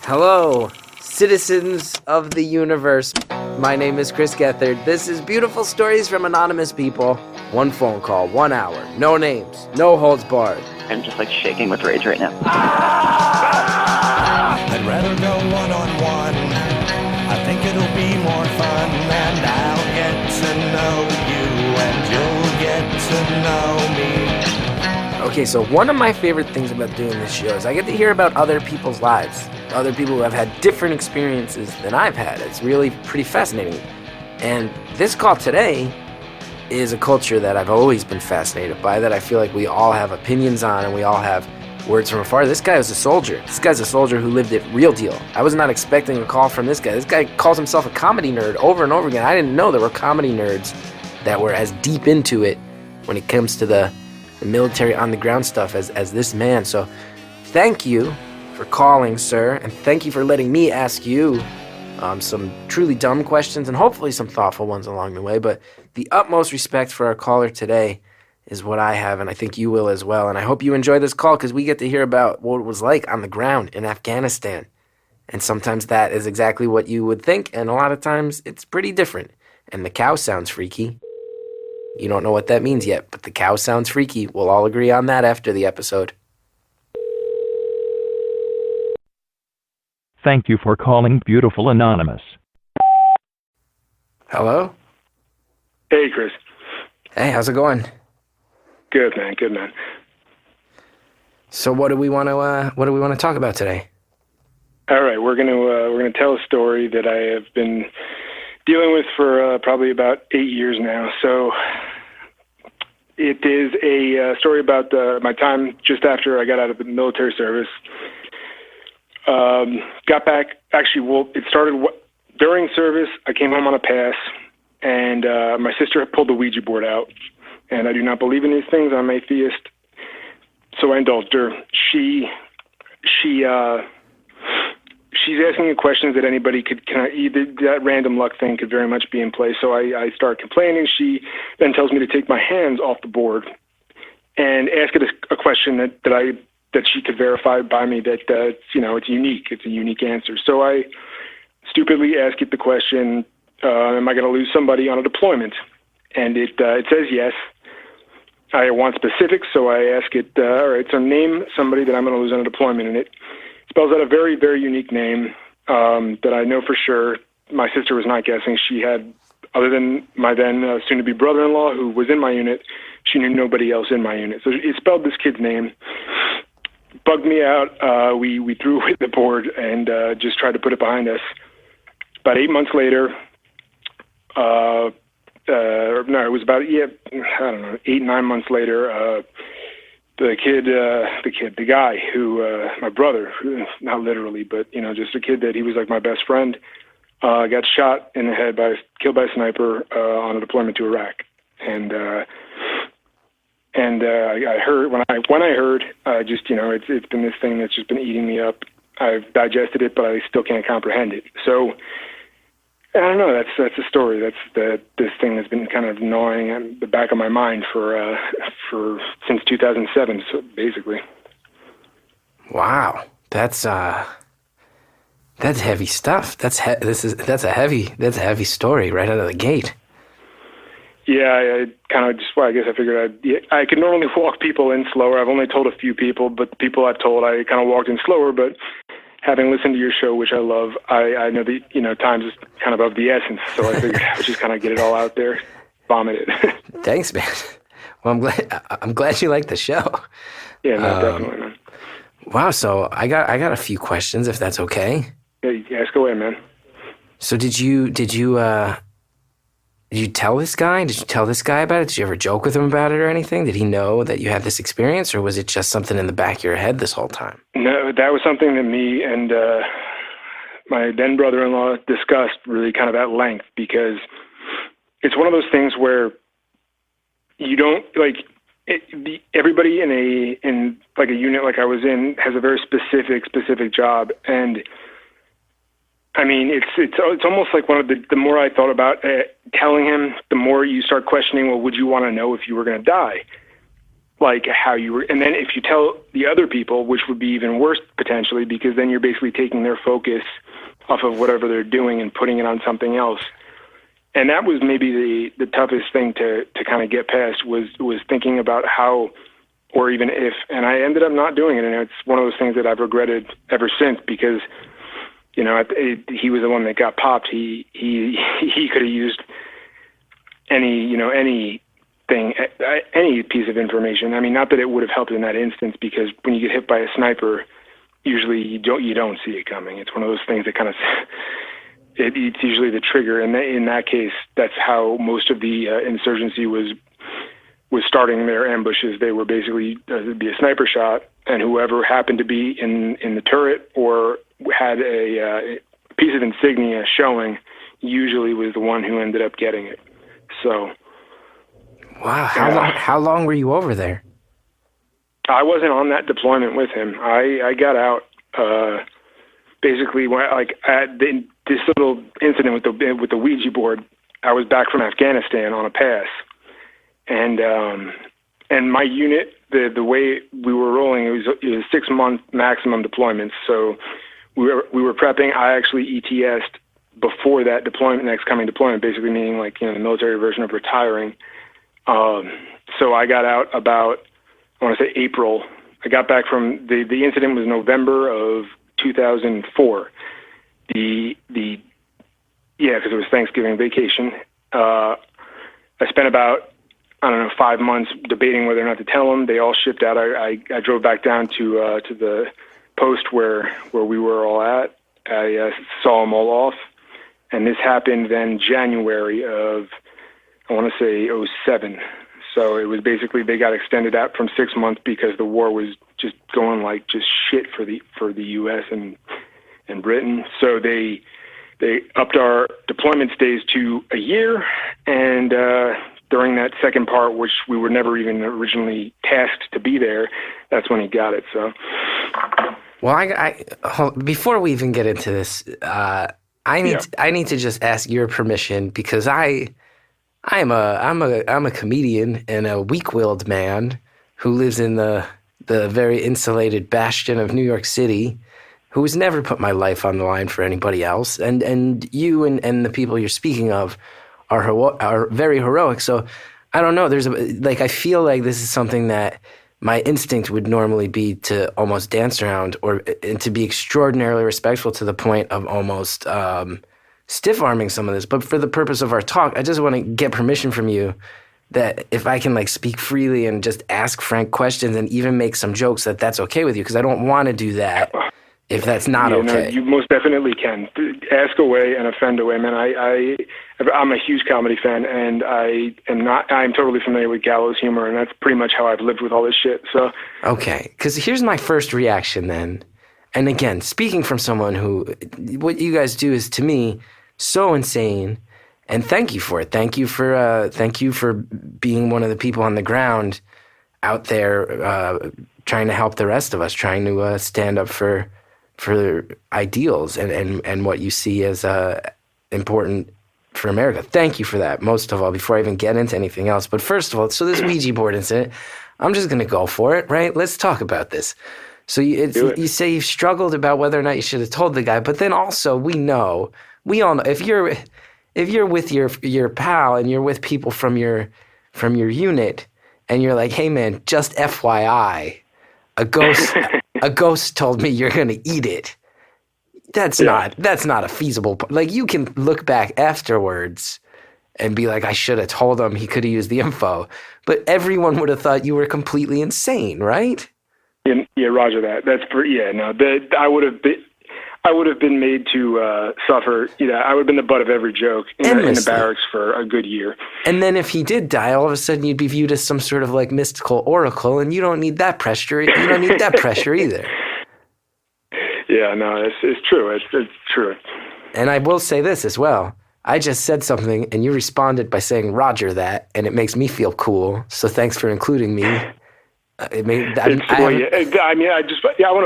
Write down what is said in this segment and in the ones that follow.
Hello, citizens of the universe. My name is Chris Gethard. This is Beautiful Stories from Anonymous People. One phone call, 1 hour, no names, no holds barred. I'm just like shaking with rage right now. I'd rather go one-on-one. I think it'll be more fun, and I'll get to know you, and you'll get to know me. Okay, so one of my favorite things about doing this show is I get to hear about other people's lives, other people who have had different experiences than I've had. It's really pretty fascinating. And this call today is a culture that I've always been fascinated by, that I feel like we all have opinions on and we all have words from afar. This guy was a soldier. This guy's a soldier who lived it real deal. I was not expecting a call from this guy. This guy calls himself a comedy nerd over and over again. I didn't know there were comedy nerds that were as deep into it when it comes to the military on the ground stuff as this man. So thank you for calling, sir, and thank you for letting me ask you some truly dumb questions and hopefully some thoughtful ones along the way. But the utmost respect for our caller today is what I have, and I think you will as well. And I hope you enjoy this call because we get to hear about what it was like on the ground in Afghanistan. And sometimes that is exactly what you would think, and a lot of times it's pretty different. And the cow sounds freaky. You don't know what that means yet, but the cow sounds freaky. We'll all agree on that after the episode. Thank you for calling Beautiful Anonymous. Hello? Hey, Chris. Hey, how's it going? Good, man. Good, man. So what do we want to talk about today? All right, we're gonna tell a story that I have been dealing with for probably about 8 years now. So it is a story about my time just after I got out of the military service. Got back. Actually, well, it started during service. I came home on a pass, and my sister had pulled the Ouija board out. And I do not believe in these things. I'm atheist, so I indulged her. She's asking me questions that anybody could. That random luck thing could very much be in play. So I start complaining. She then tells me to take my hands off the board and ask it a question that she could verify by me that it's unique. It's a unique answer. So I stupidly ask it the question: am I going to lose somebody on a deployment? And it says yes. I want specifics, so I ask it, all right, so name somebody that I'm going to lose on a deployment, and it spells out a very, very unique name that I know for sure. My sister was not guessing. She had, other than my then soon-to-be brother-in-law, who was in my unit, she knew nobody else in my unit. So it spelled this kid's name. Bugged me out. We threw away the board and just tried to put it behind us. About 8 months later, it was about, I don't know, 8, 9 months later, the guy who, my brother, not literally, but, just a kid that he was like my best friend, got shot in the head killed by a sniper, on a deployment to Iraq. And I heard, when I heard, it's been this thing that's just been eating me up. I've digested it, but I still can't comprehend it. So, I don't know. That's a story. This thing has been kind of gnawing at the back of my mind for since 2007. So basically. Wow, that's heavy stuff. That's a heavy story right out of the gate. Yeah, I kind of I guess I figured I could normally walk people in slower. I've only told a few people, but the people I've told, I kind of walked in slower. But having listened to your show, which I love, I know that, time is kind of the essence, so I figured I would just kind of get it all out there, vomit it. Thanks, man. Well, I'm glad you like the show. Yeah, no, definitely, man. Wow, so I got a few questions, if that's okay. Yeah, ask away, man. So did you tell this guy? Did you tell this guy about it? Did you ever joke with him about it or anything? Did he know that you had this experience, or was it just something in the back of your head this whole time? No, that was something that me and my then brother-in-law discussed really kind of at length, because it's one of those things where you don't everybody in like a unit like I was in has a very specific job, and I mean, it's almost like one of the more I thought about telling him, the more you start questioning, well, would you want to know if you were going to die? like how you were, and then if you tell the other people, which would be even worse potentially, because then you're basically taking their focus off of whatever they're doing and putting it on something else. And that was maybe the toughest thing to kind of get past was thinking about how, or even if, and I ended up not doing it. And it's one of those things that I've regretted ever since, because, you know, he was the one that got popped. He could have used anything, any piece of information. I mean, not that it would have helped in that instance, because when you get hit by a sniper, usually you don't see it coming. It's one of those things that kind of, it's usually the trigger. And in that case, that's how most of the insurgency was starting their ambushes. They were basically, it'd be a sniper shot, and whoever happened to be in the turret or had a piece of insignia showing usually was the one who ended up getting it. So. Wow. How long were you over there? I wasn't on that deployment with him. I got out basically like at this little incident with the Ouija board. I was back from Afghanistan on a pass, and my unit, the way we were rolling, it was 6-month maximum deployments. So we were prepping. I actually ETS'd before that next coming deployment, basically meaning like, you know, the military version of retiring. So I got out about, I want to say April. I got back from the incident was November of 2004. Because it was Thanksgiving vacation. I spent about, 5 months debating whether or not to tell them. They all shipped out. I drove back down to the post where we were all at. I saw them all off, and this happened then January of, I want to say 2007. So it was basically, they got extended out from 6 months because the war was just going like just shit for the U.S. and Britain. So they upped our deployment stays to a year, and during that second part, which we were never even originally tasked to be there, that's when he got it. So, well, before we even get into this, I need to just ask your permission, because I'm a comedian and a weak-willed man who lives in the very insulated bastion of New York City, who has never put my life on the line for anybody else. And you and the people you're speaking of are very heroic. So I don't know. I feel like this is something that my instinct would normally be to almost dance around, and to be extraordinarily respectful to the point of almost stiff-arming some of this. But for the purpose of our talk, I just want to get permission from you that if I can like speak freely and just ask frank questions and even make some jokes, that's okay with you, because I don't want to do that if that's not okay. No, you most definitely can. Ask away and offend away, man. I'm a huge comedy fan, and I'm totally familiar with gallows humor, and that's pretty much how I've lived with all this shit. So okay, because here's my first reaction then. And again, speaking from someone who, what you guys do is, to me, so insane, and thank you for it. Thank you for being one of the people on the ground out there trying to help the rest of us, trying to stand up for ideals and what you see as important for America. Thank you for that, most of all, before I even get into anything else. But first of all, so this Ouija board incident, I'm just going to go for it, right? Let's talk about this. So you say you've struggled about whether or not you should have told the guy, but then also we all know, if you're with your pal and you're with people from your unit, and you're like, hey man, just FYI, a ghost told me you're gonna eat it. That's not a feasible. Like, you can look back afterwards and be like, I should have told him, he could have used the info, but everyone would have thought you were completely insane, right? Yeah, roger that. I would have been made to suffer. I would have been the butt of every joke in the barracks for a good year. And then if he did die, all of a sudden you'd be viewed as some sort of like mystical oracle, and you don't need that pressure. You don't need that pressure either. Yeah, no, it's true. It's true. And I will say this as well. I just said something, and you responded by saying roger that, and it makes me feel cool. So thanks for including me. I want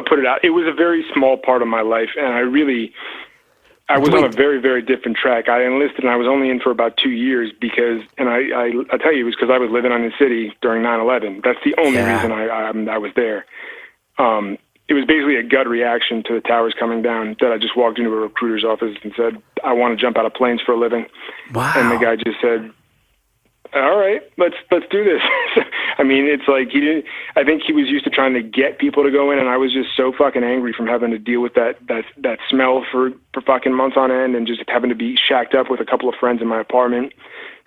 to put it out. It was a very small part of my life, and I really, I was on a very, very different track. I enlisted and I was only in for about 2 years because, and I'll tell you, it was because I was living on the city during 9/11. That's the only reason I was there. It was basically a gut reaction to the towers coming down that I just walked into a recruiter's office and said, I want to jump out of planes for a living. Wow. And the guy just said, all right, let's do this. I mean, it's like I think he was used to trying to get people to go in, and I was just so fucking angry from having to deal with that smell for fucking months on end, and just having to be shacked up with a couple of friends in my apartment.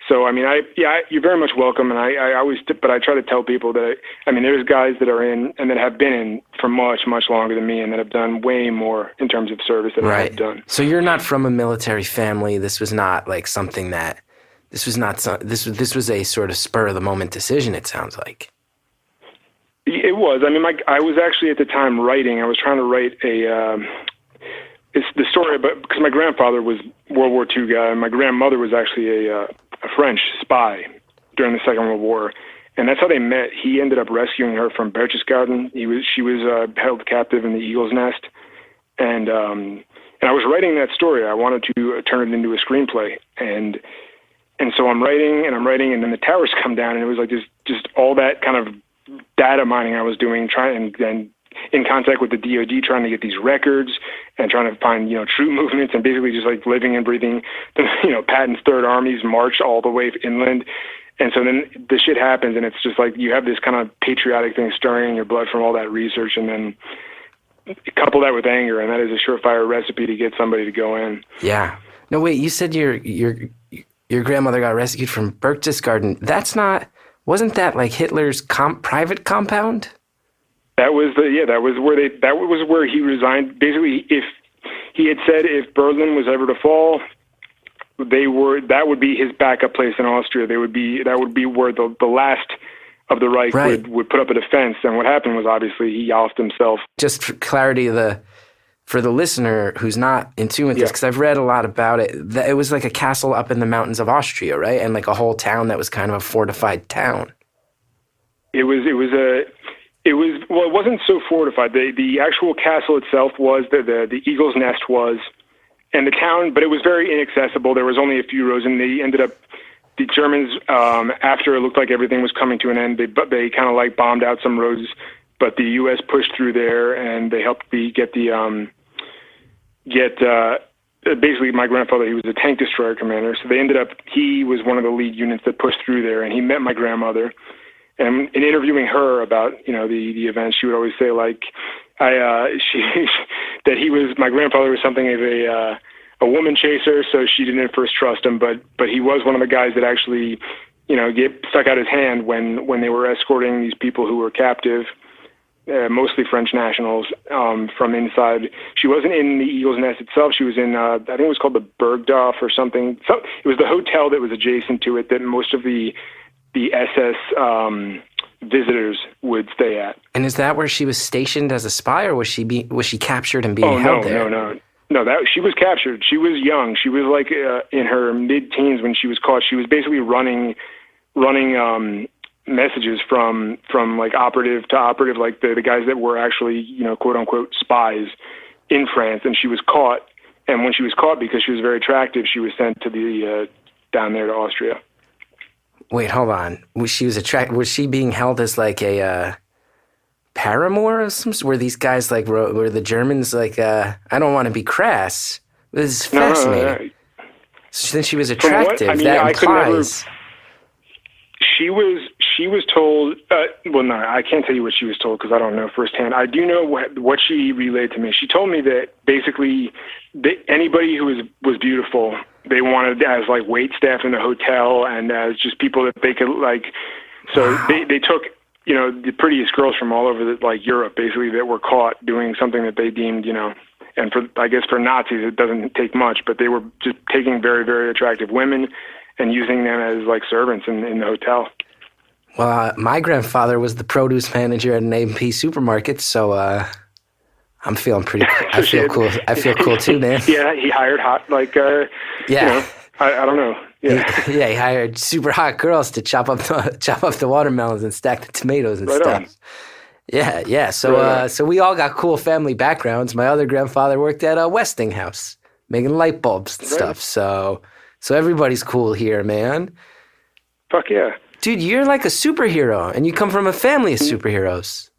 So, I mean, you're very much welcome, and I always, but I try to tell people that, I mean, there's guys that are in and that have been in for much, much longer than me, and that have done way more in terms of service than I have done. So you're not from a military family. This was not like something that, this was a sort of spur of the moment decision, it sounds like. It was. I mean, I was actually at the time writing. I was trying to write it's the story about, because my grandfather was World War II guy, and my grandmother was actually a French spy during the Second World War, and that's how they met. He ended up rescuing her from Berchtesgaden. She was held captive in the Eagle's Nest, and I was writing that story. I wanted to turn it into a screenplay, and so I'm writing, and then the towers come down, and it was like just all that kind of data mining I was doing, trying and in contact with the DoD, trying to get these records and trying to find, troop movements, and basically just like living and breathing, Patton's Third Army's march all the way inland. And so then the shit happens, and it's just like you have this kind of patriotic thing stirring in your blood from all that research, and then couple that with anger, and that is a surefire recipe to get somebody to go in. Yeah. No, wait, you said your grandmother got rescued from Berchtesgaden. Wasn't that like Hitler's private compound? That was where he resigned. Basically, if he had said if Berlin was ever to fall, that would be his backup place in Austria. That would be where the last of the Reich would put up a defense. And what happened was obviously he ousted himself. Just for clarity, for the listener who's not in tune with this, because I've read a lot about it, it was like a castle up in the mountains of Austria, right? And like a whole town that was kind of a fortified town. Well, it wasn't so fortified. The actual castle itself was, the Eagle's Nest was, and the town, but it was very inaccessible. There was only a few roads, and they ended up, the Germans, after it looked like everything was coming to an end, they kind of like bombed out some roads, but the U.S. pushed through there, and they helped basically my grandfather, he was a tank destroyer commander, so he was one of the lead units that pushed through there, and he met my grandmother. And in interviewing her about, the events, she would always say, like, that my grandfather was something of a woman chaser, so she didn't at first trust him, but he was one of the guys that actually, stuck out his hand when they were escorting these people who were captive, mostly French nationals, from inside. She wasn't in the Eagle's Nest itself. She was in, I think it was called the Bergdorf or something. So it was the hotel that was adjacent to it that most of the SS visitors would stay at. And is that where she was stationed as a spy, or was she captured and being held there? No, she was captured. She was young. She was like in her mid-teens when she was caught. She was basically running messages from like operative to operative, like the guys that were actually, quote unquote spies in France. And she was caught. And when she was caught, because she was very attractive, she was sent to the down there to Austria. Wait, hold on. Was she being held as like a paramour of some sort? Were these guys like, were the Germans like, I don't want to be crass. This is fascinating. No. So then she was attractive. That implies... She was told, I can't tell you what she was told because I don't know firsthand. I do know what she relayed to me. She told me that basically anybody who was beautiful, they wanted as like wait staff in the hotel and as just people that they could like. So they took the prettiest girls from all over like Europe, basically, that were caught doing something that they deemed and I guess for Nazis it doesn't take much, but they were just taking very, very attractive women and using them as like servants in the hotel. Well, my grandfather was the produce manager at an A&P supermarket, so I'm feeling pretty. I feel cool. I feel cool too, man. Yeah, he hired hot like. I don't know. Yeah. He hired super hot girls to chop up the watermelons and stack the tomatoes and stuff. On. Yeah. So we all got cool family backgrounds. My other grandfather worked at a Westinghouse. making light bulbs and stuff. So everybody's cool here, man. Fuck yeah. Dude, you're like a superhero, and you come from a family of superheroes.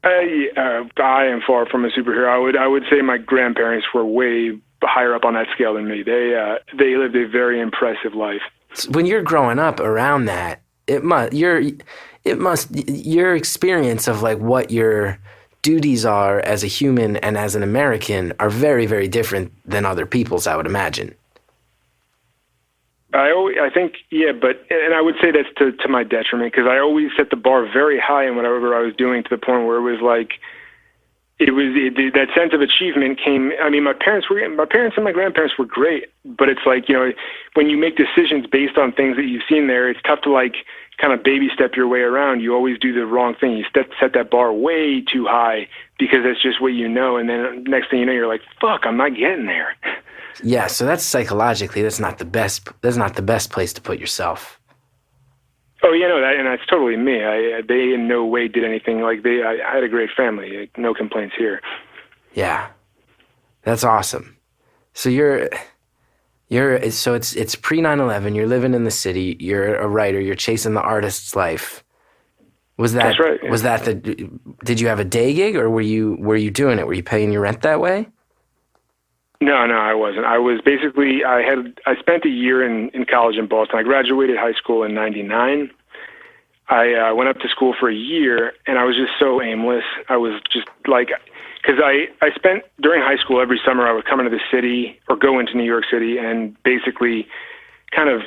I am far from a superhero. I would say my grandparents were way higher up on that scale than me. They lived a very impressive life. When you're growing up around that, your experience of like what your duties are as a human and as an American are very, very different than other people's, I would imagine. I think, yeah, and I would say that's to my detriment, because I always set the bar very high in whatever I was doing, to the point where it was like, that sense of achievement came. I mean, my parents and my grandparents were great, but it's like, when you make decisions based on things that you've seen there, it's tough to like kind of baby step your way around. You always do the wrong thing. You set that bar way too high because that's just what you know. And then next thing you know, you're like, fuck, I'm not getting there. Yeah. So that's psychologically, that's not the best place to put yourself. Oh, and that's totally me. They in no way did anything like I had a great family. No complaints here. Yeah. That's awesome. So so it's pre 9/11. You're living in the city. You're a writer. You're chasing the artist's life. That's right. Yeah. Did you have a day gig, or were you doing it? Were you paying your rent that way? No, I wasn't. I was basically, I spent a year in college in Boston. I graduated high school in 99. I went up to school for a year, and I was just so aimless. I was just like, because I spent, during high school, every summer I would come into the city or go into New York City and basically kind of,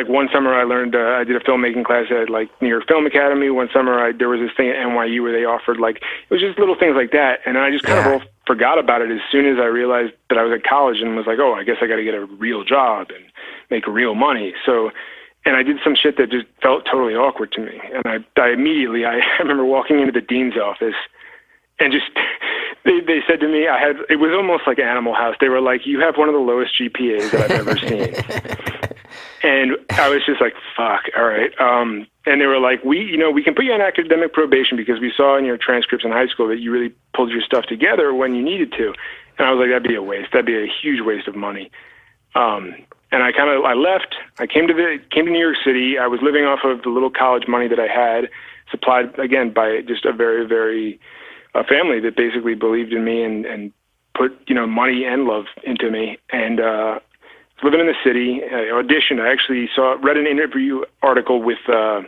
one summer I learned, I did a filmmaking class at like New York Film Academy. One summer there was this thing at NYU where they offered it was just little things like that. And I just kind of forgot about it as soon as I realized that I was at college, and was like, oh, I guess I got to get a real job and make real money. So, and I did some shit that just felt totally awkward to me. And I immediately, I remember walking into the dean's office and just, they said to me, it was almost like Animal House. They were like, you have one of the lowest GPAs that I've ever seen. And I was just like, fuck, all right. And they were like, we can put you on academic probation because we saw in your transcripts in high school that you really pulled your stuff together when you needed to. And I was like, that'd be a waste. That'd be a huge waste of money. And I left. I came to New York City. I was living off of the little college money that I had, supplied again by just a very, very a family that basically believed in me and put money and love into me. And living in the city, I auditioned. I actually read an interview article with Ed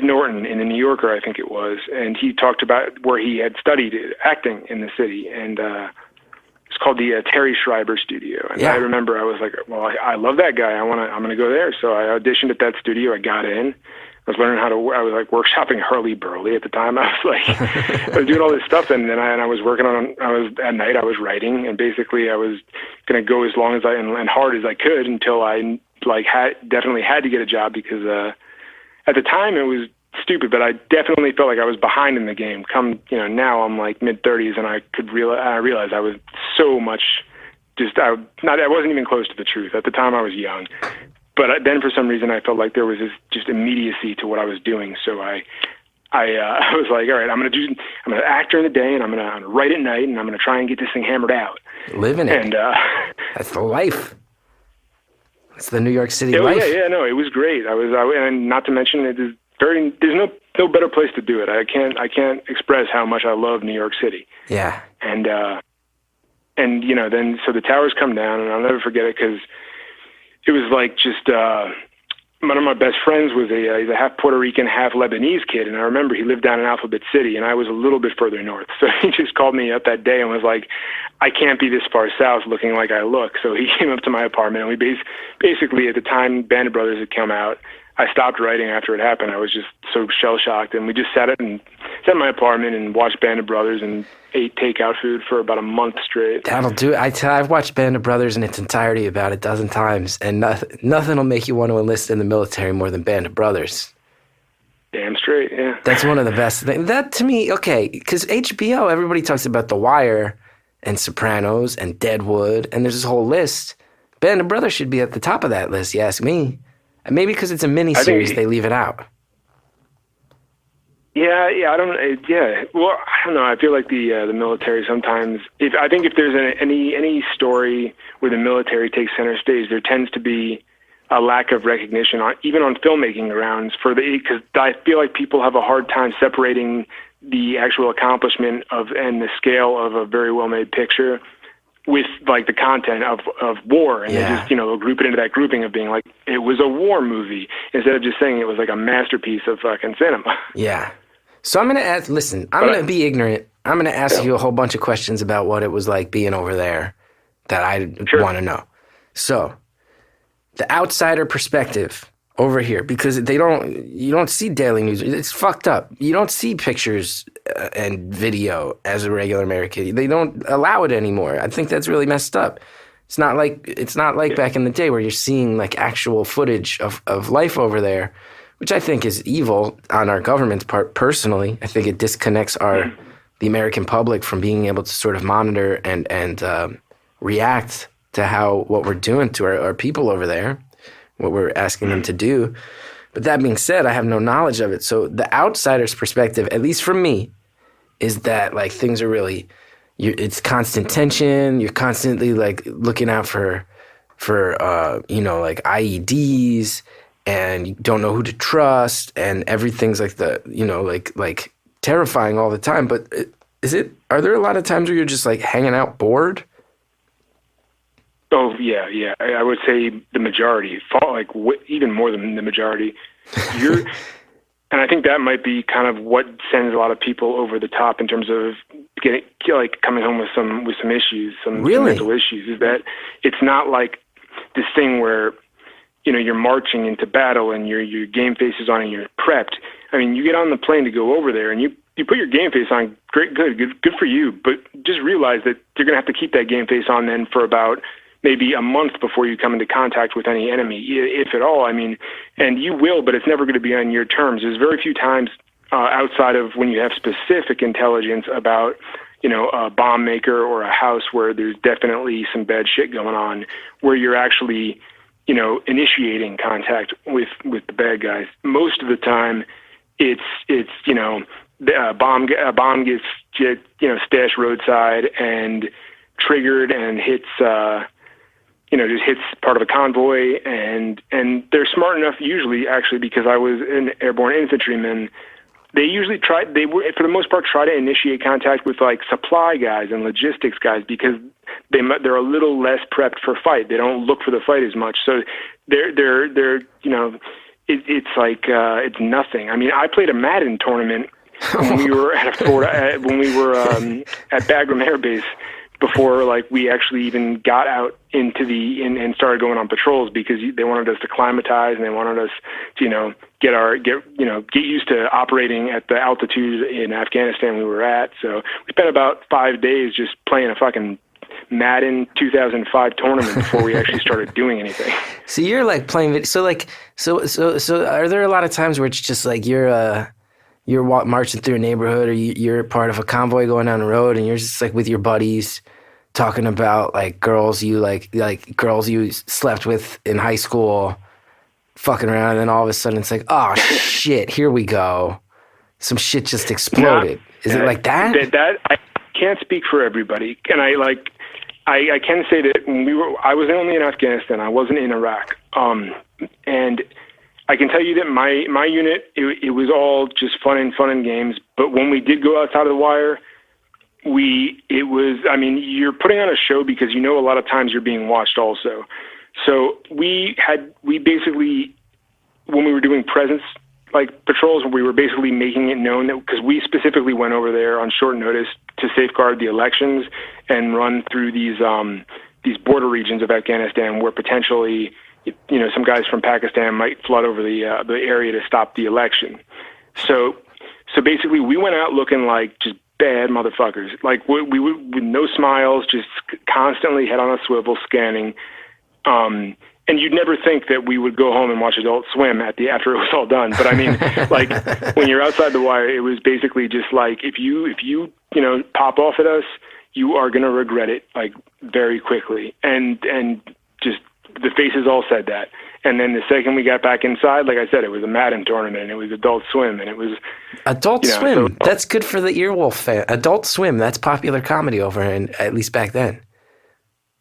Norton in the New Yorker, I think it was, and he talked about where he had studied acting in the city, and it's called the Terry Schreiber Studio. And I remember I was like, well, I love that guy. I'm going to go there. So I auditioned at that studio. I got in. I was learning I was like workshopping Hurly Burly at the time. I was doing all this stuff, and then I was working at night I was writing, and basically I was going to go as long as and hard as I could until I definitely had to get a job, because at the time it was stupid, but I definitely felt like I was behind in the game. Now I'm like mid-30s, and I realized I was so much I wasn't even close to the truth. At the time I was young. But then for some reason I felt like there was this just immediacy to what I was doing. So I was like, all right, I'm going to act during the day, and I'm going to write at night, and I'm going to try and get this thing hammered out. Living it. And that's the life. It's the New York City life. Yeah, no, it was great. And not to mention there's no better place to do it. I can't express how much I love New York City. Yeah. And then so the towers come down, and I'll never forget it, because it was like just one of my best friends was he's a half Puerto Rican, half Lebanese kid, and I remember he lived down in Alphabet City, and I was a little bit further north. So he just called me up that day and was like, I can't be this far south looking like I look. So he came up to my apartment, and we basically at the time Band of Brothers had come out. I stopped writing after it happened. I was just so shell-shocked, and we just sat in my apartment and watched Band of Brothers and ate takeout food for about a month straight. That'll do it. I've watched Band of Brothers in its entirety about a dozen times, and nothing will make you want to enlist in the military more than Band of Brothers. Damn straight, yeah. That's one of the best things. That, to me, okay, because HBO, everybody talks about The Wire and Sopranos and Deadwood, and there's this whole list. Band of Brothers should be at the top of that list, you ask me. Maybe because it's a mini-series, they leave it out. Yeah, I don't. Yeah, well, I don't know. I feel like the military sometimes. I think if there's any story where the military takes center stage, there tends to be a lack of recognition, even on filmmaking grounds, because I feel like people have a hard time separating the actual accomplishment and the scale of a very well made picture with like the content of war, and they just they'll group it into that grouping of being like it was a war movie instead of just saying it was like a masterpiece of fucking cinema. Yeah. So I'm going to ask, listen, I'm going to be ignorant. I'm going to ask you a whole bunch of questions about what it was like being over there that I want to know. So, the outsider perspective over here, because you don't see daily news. It's fucked up. You don't see pictures and video as a regular American. They don't allow it anymore. I think that's really messed up. It's not like back in the day where you're seeing like actual footage of life over there, which I think is evil on our government's part. Personally, I think it disconnects the American public from being able to sort of monitor and react to what we're doing to our people over there, what we're asking them to do. But that being said, I have no knowledge of it. So the outsider's perspective, at least from me, is that like things are really, it's constant tension. You're constantly like looking out for like IEDs, and you don't know who to trust, and everything's like like terrifying all the time. But are there a lot of times where you're just like hanging out bored? Oh yeah. I would say the majority, like even more than the majority. And I think that might be kind of what sends a lot of people over the top in terms of coming home with some issues, some mental issues. Is that it's not like this thing where you're marching into battle and your game face is on and you're prepped. I mean, you get on the plane to go over there and you put your game face on. Great, good for you. But just realize that you're going to have to keep that game face on then for about maybe a month before you come into contact with any enemy, if at all. I mean, and you will, but it's never going to be on your terms. There's very few times outside of when you have specific intelligence about, a bomb maker or a house where there's definitely some bad shit going on, where you're actually, initiating contact with the bad guys. Most of the time, it's a bomb gets stashed roadside and triggered and hits. Just hits part of a convoy, and they're smart enough usually, actually, because I was an airborne infantryman. They usually for the most part, try to initiate contact with like supply guys and logistics guys because they're a little less prepped for fight. They don't look for the fight as much, so it's like it's nothing. I mean, I played a Madden tournament when we were at Florida when we were at Bagram Air Base. Before we actually even got out into and started going on patrols, because they wanted us to climatize and they wanted us to get used to operating at the altitude in Afghanistan we were at. So we spent about 5 days just playing a fucking Madden 2005 tournament before we actually started doing anything. So you're like playing so are there a lot of times where it's just like you're marching through a neighborhood, or you're part of a convoy going down the road, and you're just like with your buddies talking about like girls you like girls you slept with in high school, fucking around, and then all of a sudden it's like, oh shit, here we go, some shit just exploded. Is it like that? That I can't speak for everybody, and I can say that I was only in Afghanistan. I wasn't in Iraq, and I can tell you that my unit, it was all just fun and games. But when we did go outside of the wire, you're putting on a show because a lot of times you're being watched also. So we basically, when we were doing presence patrols, we were basically making it known that, because we specifically went over there on short notice to safeguard the elections and run through these border regions of Afghanistan where potentially some guys from Pakistan might flood over the area to stop the election. So basically, we went out looking like just bad motherfuckers. Like we with no smiles, just constantly head on a swivel, scanning. And you'd never think that we would go home and watch Adult Swim after it was all done. But I mean, when you're outside the wire, it was basically just like if you pop off at us, you are gonna regret it very quickly. And just the faces all said that. And then the second we got back inside, like I said, it was a Madden tournament, and it was Adult Swim, and it was Adult Swim. So, That's good for the Earwolf fan. Adult Swim. That's popular comedy over here, at least back then.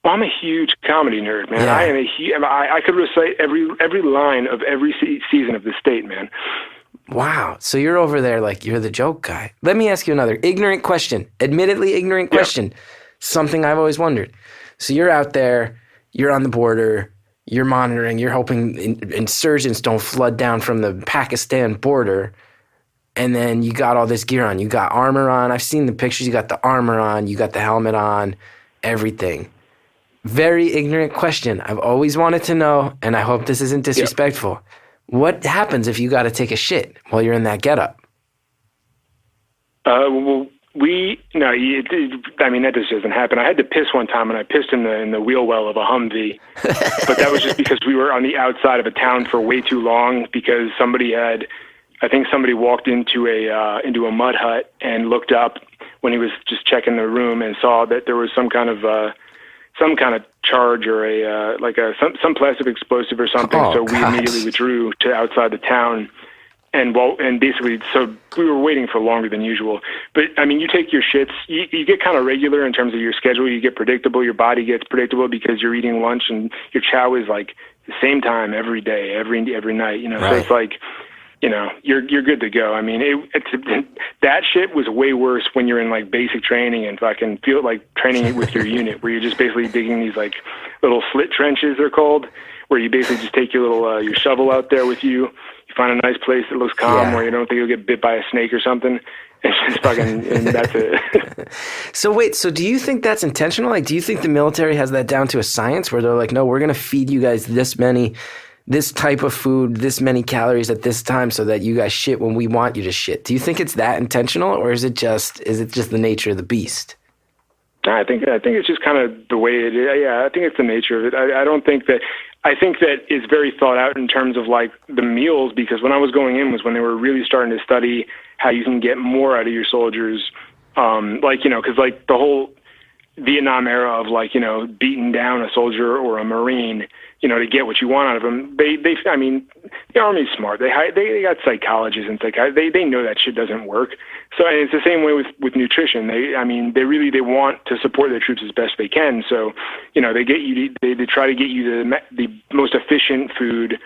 Well, I'm a huge comedy nerd, man. Yeah. I could recite every line of every season of The State, man. Wow. So you're over there like you're the joke guy. Let me ask you another ignorant question. Admittedly ignorant question. Something I've always wondered. So you're out there, you're on the border, you're monitoring, you're hoping insurgents don't flood down from the Pakistan border, and then you got all this gear on. You got armor on. I've seen the pictures. You got the armor on. You got the helmet on, everything. Very ignorant question. I've always wanted to know, and I hope this isn't disrespectful. Yep. What happens if you got to take a shit while you're in that getup? Well, that just doesn't happen. I had to piss one time, and I pissed in the wheel well of a Humvee, but that was just because we were on the outside of a town for way too long. Because somebody walked into a mud hut and looked up when he was just checking the room and saw that there was some kind of charge or some plastic explosive or something. Oh, so we immediately withdrew to outside the town. And basically, so we were waiting for longer than usual. But I mean, you take your shits, you get kind of regular in terms of your schedule. You get predictable. Your body gets predictable because you're eating lunch and your chow is like the same time every day, every night. You know, right. So it's like, you know, you're good to go. I mean, that shit was way worse when you're in like basic training and fucking feel like training with your unit, where you're just basically digging these like little slit trenches, they're called, where you basically just take your little your shovel out there with you. You find a nice place that looks calm where you don't think you'll get bit by a snake or something. And just fucking, and that's it. So wait, so do you think that's intentional? Like, do you think the military has that down to a science where they're like, no, we're going to feed you guys this type of food, this many calories at this time so that you guys shit when we want you to shit? Do you think it's that intentional, or is it just the nature of the beast? I think it's just kind of the way it is. Yeah, I think it's the nature of it. I think that it's very thought out in terms of like the meals, because when I was going in was when they were really starting to study how you can get more out of your soldiers. Like, you know, because like the whole Vietnam era of like, you know, beating down a soldier or a Marine, you know, to get what you want out of them. I mean, the Army's smart. They got psychologists and they know that shit doesn't work. So, and it's the same way with nutrition. They want to support their troops as best they can. So, you know, they try to get you the most efficient food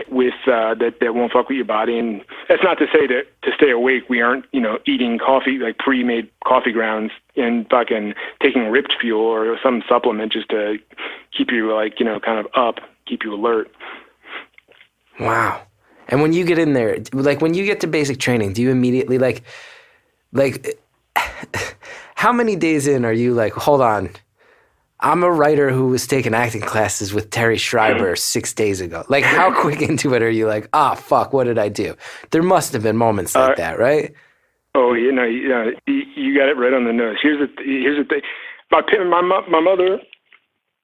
with that won't fuck with your body. And that's not to say that to stay awake we aren't, you know, eating coffee, like pre-made coffee grounds, and fucking taking ripped fuel or some supplement just to keep you, like, you know, kind of up, keep you alert. Wow. And when you get in there, like when you get to basic training, do you immediately like how many days in are you like, hold on, I'm a writer who was taking acting classes with Terry Schreiber 6 days ago. Like, how quick into it are you like, fuck, what did I do? There must have been moments like that, right? Oh, you know, you got it right on the nose. Here's the thing. My mother,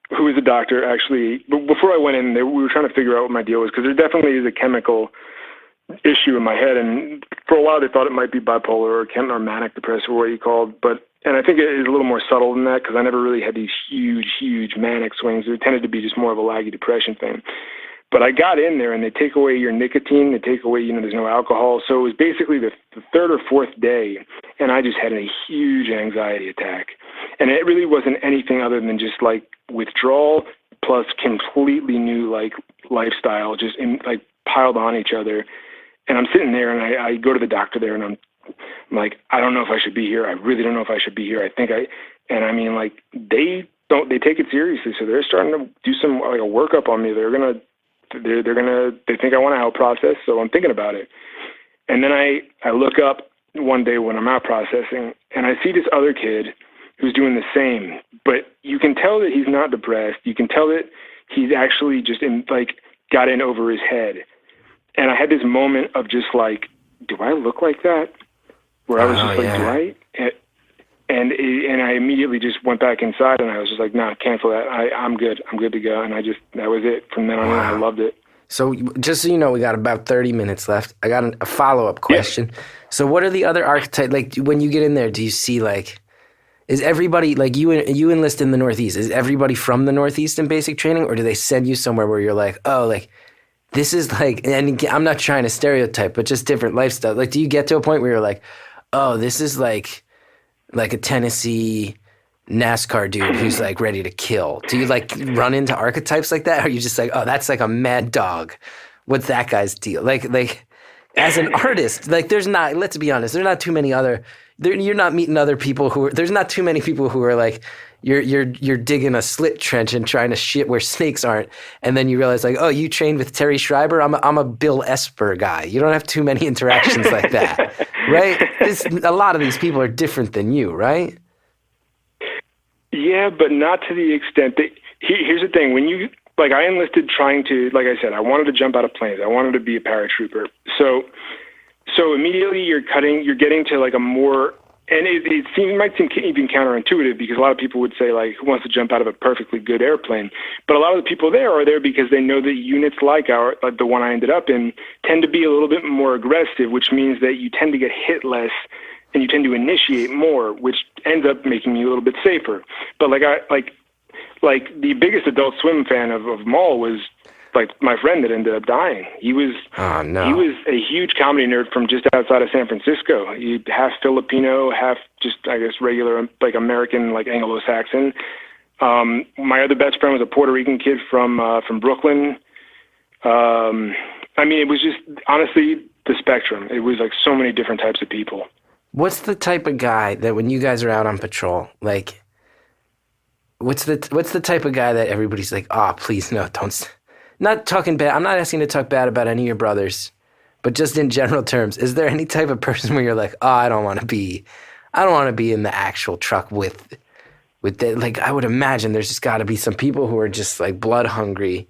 who is a doctor, actually, before I went in there, we were trying to figure out what my deal was, because there definitely is a chemical issue in my head. And for a while, they thought it might be bipolar or manic depressive, or what you called, and I think it is a little more subtle than that, because I never really had these huge manic swings. It tended to be just more of a laggy depression thing. But I got in there, and they take away your nicotine. They take away, you know, there's no alcohol. So it was basically the third or fourth day, and I just had a huge anxiety attack. And it really wasn't anything other than just, like, withdrawal plus completely new, like, lifestyle, just like piled on each other. And I'm sitting there, and I go to the doctor there, and I'm like, I don't know if I should be here. I really don't know if I should be here. And I mean, like, they take it seriously. So they're starting to do some, like, a workup on me. They think I want to out process. So I'm thinking about it. And then I look up one day when I'm out processing, and I see this other kid who's doing the same, but you can tell that he's not depressed. You can tell that he's actually just got in over his head. And I had this moment of just like, do I look like that? Where I was just like, do I? And I immediately just went back inside, and I was just like, nah, cancel that. I'm good. I'm good to go. And that was it. From then on, I loved it. So just so you know, we got about 30 minutes left. I got a follow-up question. Yeah. So what are the other archetypes? Like, when you get in there, do you see, like, Is everybody, like you enlist in the Northeast, is everybody from the Northeast in basic training, or do they send you somewhere where you're like, oh, like, this is like, and I'm not trying to stereotype, but just different lifestyle. Like, do you get to a point where you're like, oh, this is like a Tennessee NASCAR dude who's like ready to kill? Do you like run into archetypes like that? Or are you just like, oh, that's like a mad dog? What's that guy's deal? Like as an artist, like let's be honest, there's not too many you're not meeting other people there's not too many people who are like, you're digging a slit trench and trying to shit where snakes aren't. And then you realize like, oh, you trained with Terry Schreiber? I'm a Bill Esper guy. You don't have too many interactions like that, right? A lot of these people are different than you, right? Yeah, but not to the extent that, here's the thing, I enlisted trying to, like I said, I wanted to jump out of planes. I wanted to be a paratrooper. So immediately you're getting to like a more, and it might seem even counterintuitive, because a lot of people would say like, who wants to jump out of a perfectly good airplane? But a lot of the people there are there because they know that units like the one I ended up in tend to be a little bit more aggressive, which means that you tend to get hit less and you tend to initiate more, which ends up making you a little bit safer. But like the biggest Adult Swim fan of them all was like my friend that ended up dying. He was a huge comedy nerd from just outside of San Francisco. He half Filipino, half just, I guess, regular like American, like Anglo-Saxon. My other best friend was a Puerto Rican kid from Brooklyn. I mean, it was just honestly the spectrum. It was like so many different types of people. What's the type of guy that when you guys are out on patrol, like, what's the type of guy that everybody's like, oh, please, no, don't, not talking bad. I'm not asking you to talk bad about any of your brothers, but just in general terms, is there any type of person where you're like, oh, I don't want to be in the actual truck with the, like, I would imagine there's just got to be some people who are just like blood hungry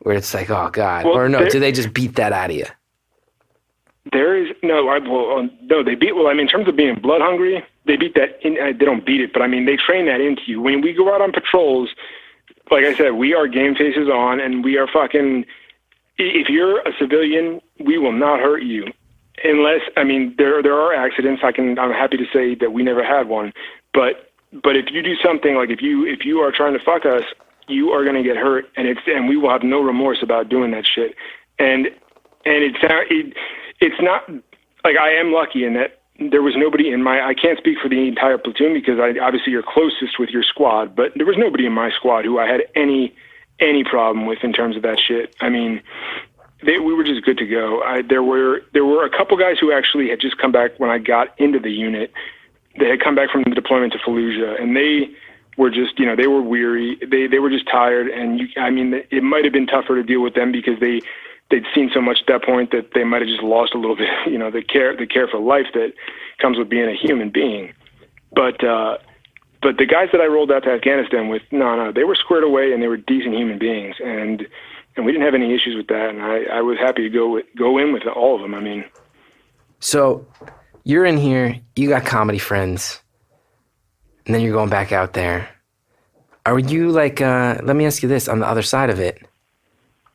where it's like, oh God, well, or no, do they just beat that out of you? There is no, they beat. Well, I mean, in terms of being blood hungry, they beat that. They don't beat it, but I mean, they train that into you. When we go out on patrols, like I said, we are game faces on, and we are fucking. If you're a civilian, we will not hurt you, unless, I mean, there are accidents. I'm happy to say that we never had one, but if you do something like if you are trying to fuck us, you are going to get hurt, and we will have no remorse about doing that shit, and it's not like, I am lucky in that there was nobody in I can't speak for the entire platoon because obviously you're closest with your squad, but there was nobody in my squad who I had any problem with in terms of that shit. I mean, we were just good to go. There were a couple guys who actually had just come back when I got into the unit. They had come back from the deployment to Fallujah, and they were just, they were weary. They were just tired, and it might have been tougher to deal with them because they'd seen so much at that point that they might have just lost a little bit, the care for life that comes with being a human being. But the guys that I rolled out to Afghanistan with, no, they were squared away and they were decent human beings, and we didn't have any issues with that. And I was happy to go in with all of them. I mean, so you're in here, you got comedy friends, and then you're going back out there. Are you like? Let me ask you this: on the other side of it,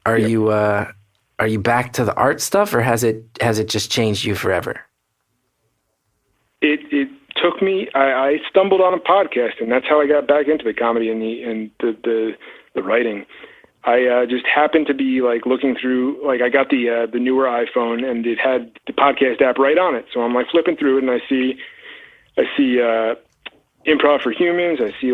are you back to the art stuff, or has it just changed you forever? It took me. I stumbled on a podcast, and that's how I got back into the comedy and the writing. I just happened to be like looking through. Like, I got the newer iPhone, and it had the podcast app right on it. So I'm like flipping through it, and I see Improv for Humans. I see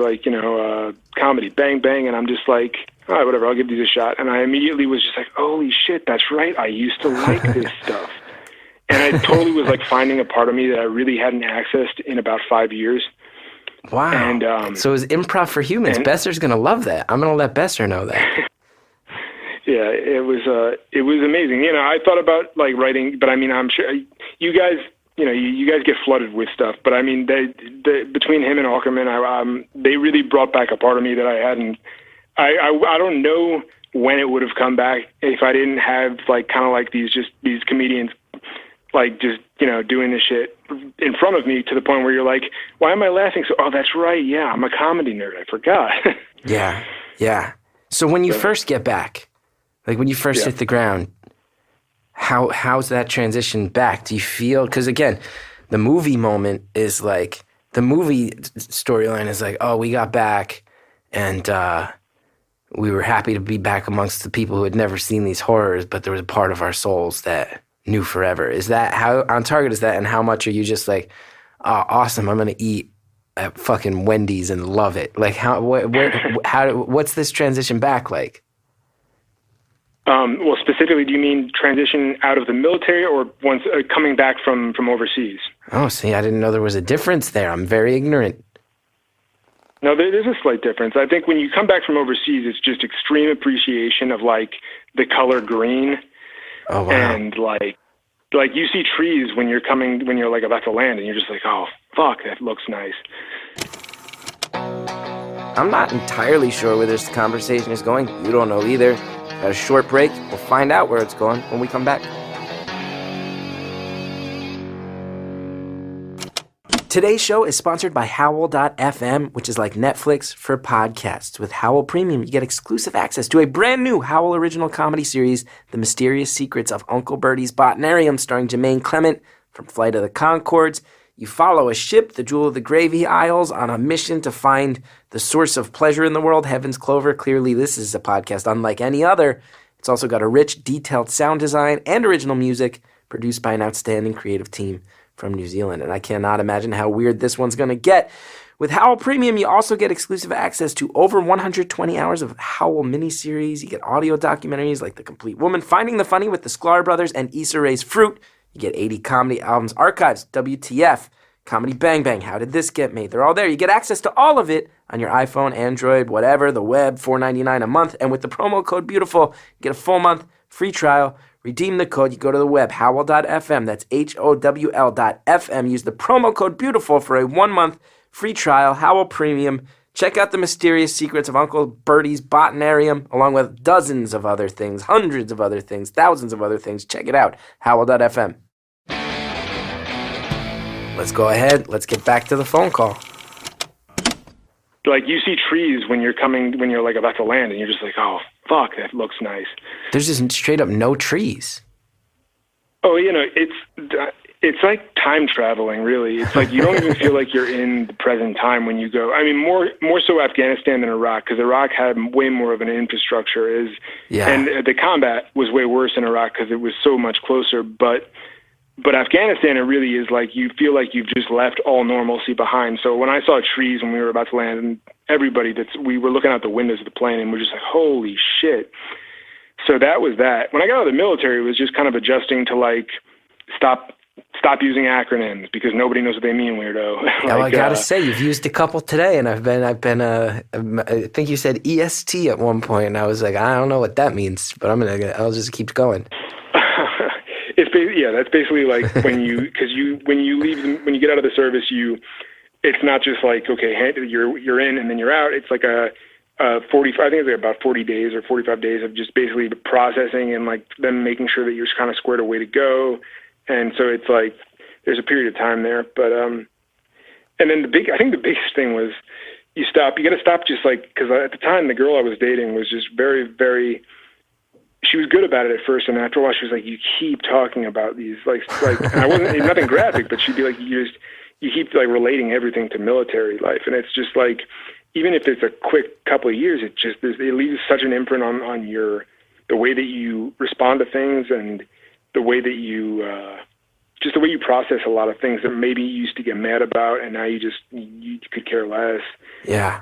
comedy Bang Bang, and I'm just like, all right, whatever, I'll give these a shot. And I immediately was just like, holy shit, that's right, I used to like this stuff. And I totally was like finding a part of me that I really hadn't accessed in about 5 years. Wow. And so it was Improv for Humans. Besser's going to love that. I'm going to let Besser know that. Yeah, it was amazing. I thought about like writing, but I mean, I'm sure you guys, you guys get flooded with stuff, but I mean, between him and Aukerman, they really brought back a part of me that I hadn't. I don't know when it would have come back if I didn't have like kind of like these comedians like just doing this shit in front of me to the point where you're like, why am I laughing? So, oh, that's right, yeah, I'm a comedy nerd. I forgot. Yeah. So when you first get back, like when you first hit the ground, how's that transition back? Do you feel, because again, the movie moment is like the movie storyline is like, oh, we got back and we were happy to be back amongst the people who had never seen these horrors, but there was a part of our souls that knew forever. Is that how on target is that? And how much are you just like, oh, awesome, I'm going to eat at fucking Wendy's and love it? Like what's this transition back like? Well, specifically, do you mean transition out of the military or once coming back from overseas? Oh, see, I didn't know there was a difference there. I'm very ignorant. No, there's a slight difference. I think when you come back from overseas, it's just extreme appreciation of like the color green. Oh, wow. And like you see trees when you're like about to land, and you're just like, oh fuck, that looks nice. I'm not entirely sure where this conversation is going. You don't know either. Got a short break. We'll find out where it's going when we come back. Today's show is sponsored by Howl.fm, which is like Netflix for podcasts. With Howl Premium, you get exclusive access to a brand new Howl original comedy series, The Mysterious Secrets of Uncle Bertie's Botanarium, starring Jermaine Clement from Flight of the Conchords. You follow a ship, the Jewel of the Gravy Isles, on a mission to find the source of pleasure in the world, Heaven's Clover. Clearly, this is a podcast unlike any other. It's also got a rich, detailed sound design and original music produced by an outstanding creative team from New Zealand. And I cannot imagine how weird this one's going to get. With Howl Premium, you also get exclusive access to over 120 hours of Howl miniseries. You get audio documentaries like The Complete Woman, Finding the Funny with the Sklar Brothers, and Issa Rae's Fruit. You get 80 comedy albums, archives, WTF, Comedy Bang Bang, How Did This Get Made? They're all there. You get access to all of it on your iPhone, Android, whatever, the web, $4.99 a month. And with the promo code BEAUTIFUL, you get a full month free trial. Redeem the code. You go to the web, howl.fm. That's HOWL.FM. Use the promo code BEAUTIFUL for a 1 month free trial. Howl Premium. Check out The Mysterious Secrets of Uncle Bertie's Botanarium, along with dozens of other things, hundreds of other things, thousands of other things. Check it out, howl.fm. Let's go ahead. Let's get back to the phone call. Like you see trees when you're like about to land, and you're just like, oh fuck, that looks nice. There's just straight up no trees. Oh, it's like time traveling, really. It's like you don't even feel like you're in the present time when you go. I mean, more so Afghanistan than Iraq, because Iraq had way more of an infrastructure, and the combat was way worse in Iraq because it was so much closer. But Afghanistan, it really is like you feel like you've just left all normalcy behind. So when I saw trees when we were about to land, and we were looking out the windows of the plane, and we're just like, holy shit. So that was that. When I got out of the military, it was just kind of adjusting to like stop using acronyms because nobody knows what they mean, weirdo. Well, I gotta say, you've used a couple today, and I've been. I think you said EST at one point, and I was like, I don't know what that means, but I'll just keep going. That's basically like when you get out of the service, it's not just like, okay, you're in and then you're out. It's like I think it's like about 40 days or 45 days of just basically processing and like them making sure that you're kind of squared away to go. And so it's like there's a period of time there, but and then I think the biggest thing was you got to stop just like, because at the time the girl I was dating was just very, very. She was good about it at first, and after a while, she was like, "You keep talking about these like." And I wasn't nothing graphic, but she'd be like, "You keep like relating everything to military life," and it's just like, even if it's a quick couple of years, it leaves such an imprint on the way that you respond to things and the way that you just the way you process a lot of things that maybe you used to get mad about, and now you could care less. Yeah.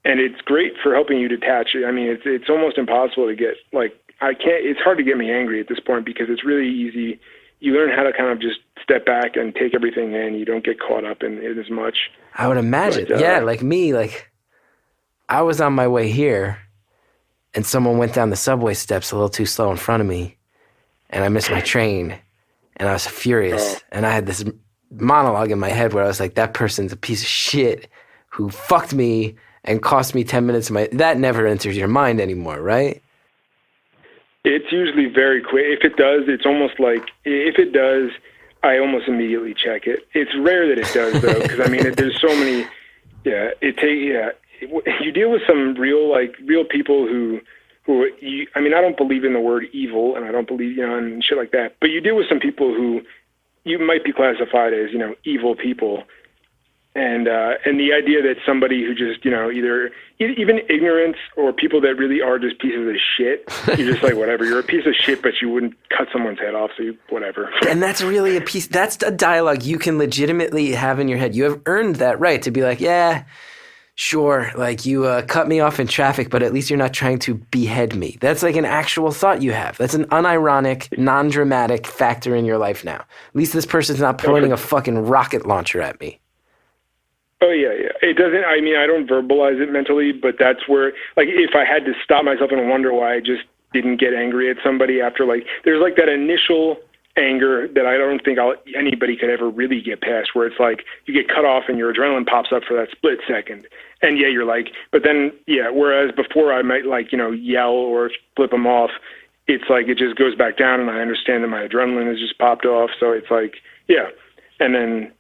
And it's great for helping you detach. I mean, it's almost impossible to get, like, it's hard to get me angry at this point because it's really easy. You learn how to kind of just step back and take everything in. You don't get caught up in it as much. I would imagine. But, like me, like, I was on my way here and someone went down the subway steps a little too slow in front of me and I missed my train and I was furious. And I had this monologue in my head where I was like, that person's a piece of shit who fucked me and cost me 10 minutes of that never enters your mind anymore, right? It's usually very quick. If it does, it's almost like, if it does, I almost immediately check it. It's rare that it does, though, because, I mean, there's so many, you deal with some real people who I mean, I don't believe in the word evil, and I don't believe, and shit like that, but you deal with some people who you might be classified as, evil people. And the idea that somebody who just, either even ignorance or people that really are just pieces of shit, you're just like, whatever, you're a piece of shit, but you wouldn't cut someone's head off, so whatever. And that's really that's a dialogue you can legitimately have in your head. You have earned that right to be like, yeah, sure, like you cut me off in traffic, but at least you're not trying to behead me. That's like an actual thought you have. That's an unironic, non-dramatic factor in your life now. At least this person's not pointing a fucking rocket launcher at me. Oh, yeah. It doesn't, I don't verbalize it mentally, but that's where, like, if I had to stop myself and wonder why I just didn't get angry at somebody after, like, there's like that initial anger that I don't think anybody could ever really get past, where it's like you get cut off and your adrenaline pops up for that split second. And yeah, you're like, but then, yeah, whereas before I might like, yell or flip them off, it's like it just goes back down and I understand that my adrenaline has just popped off. So it's like, yeah. And then,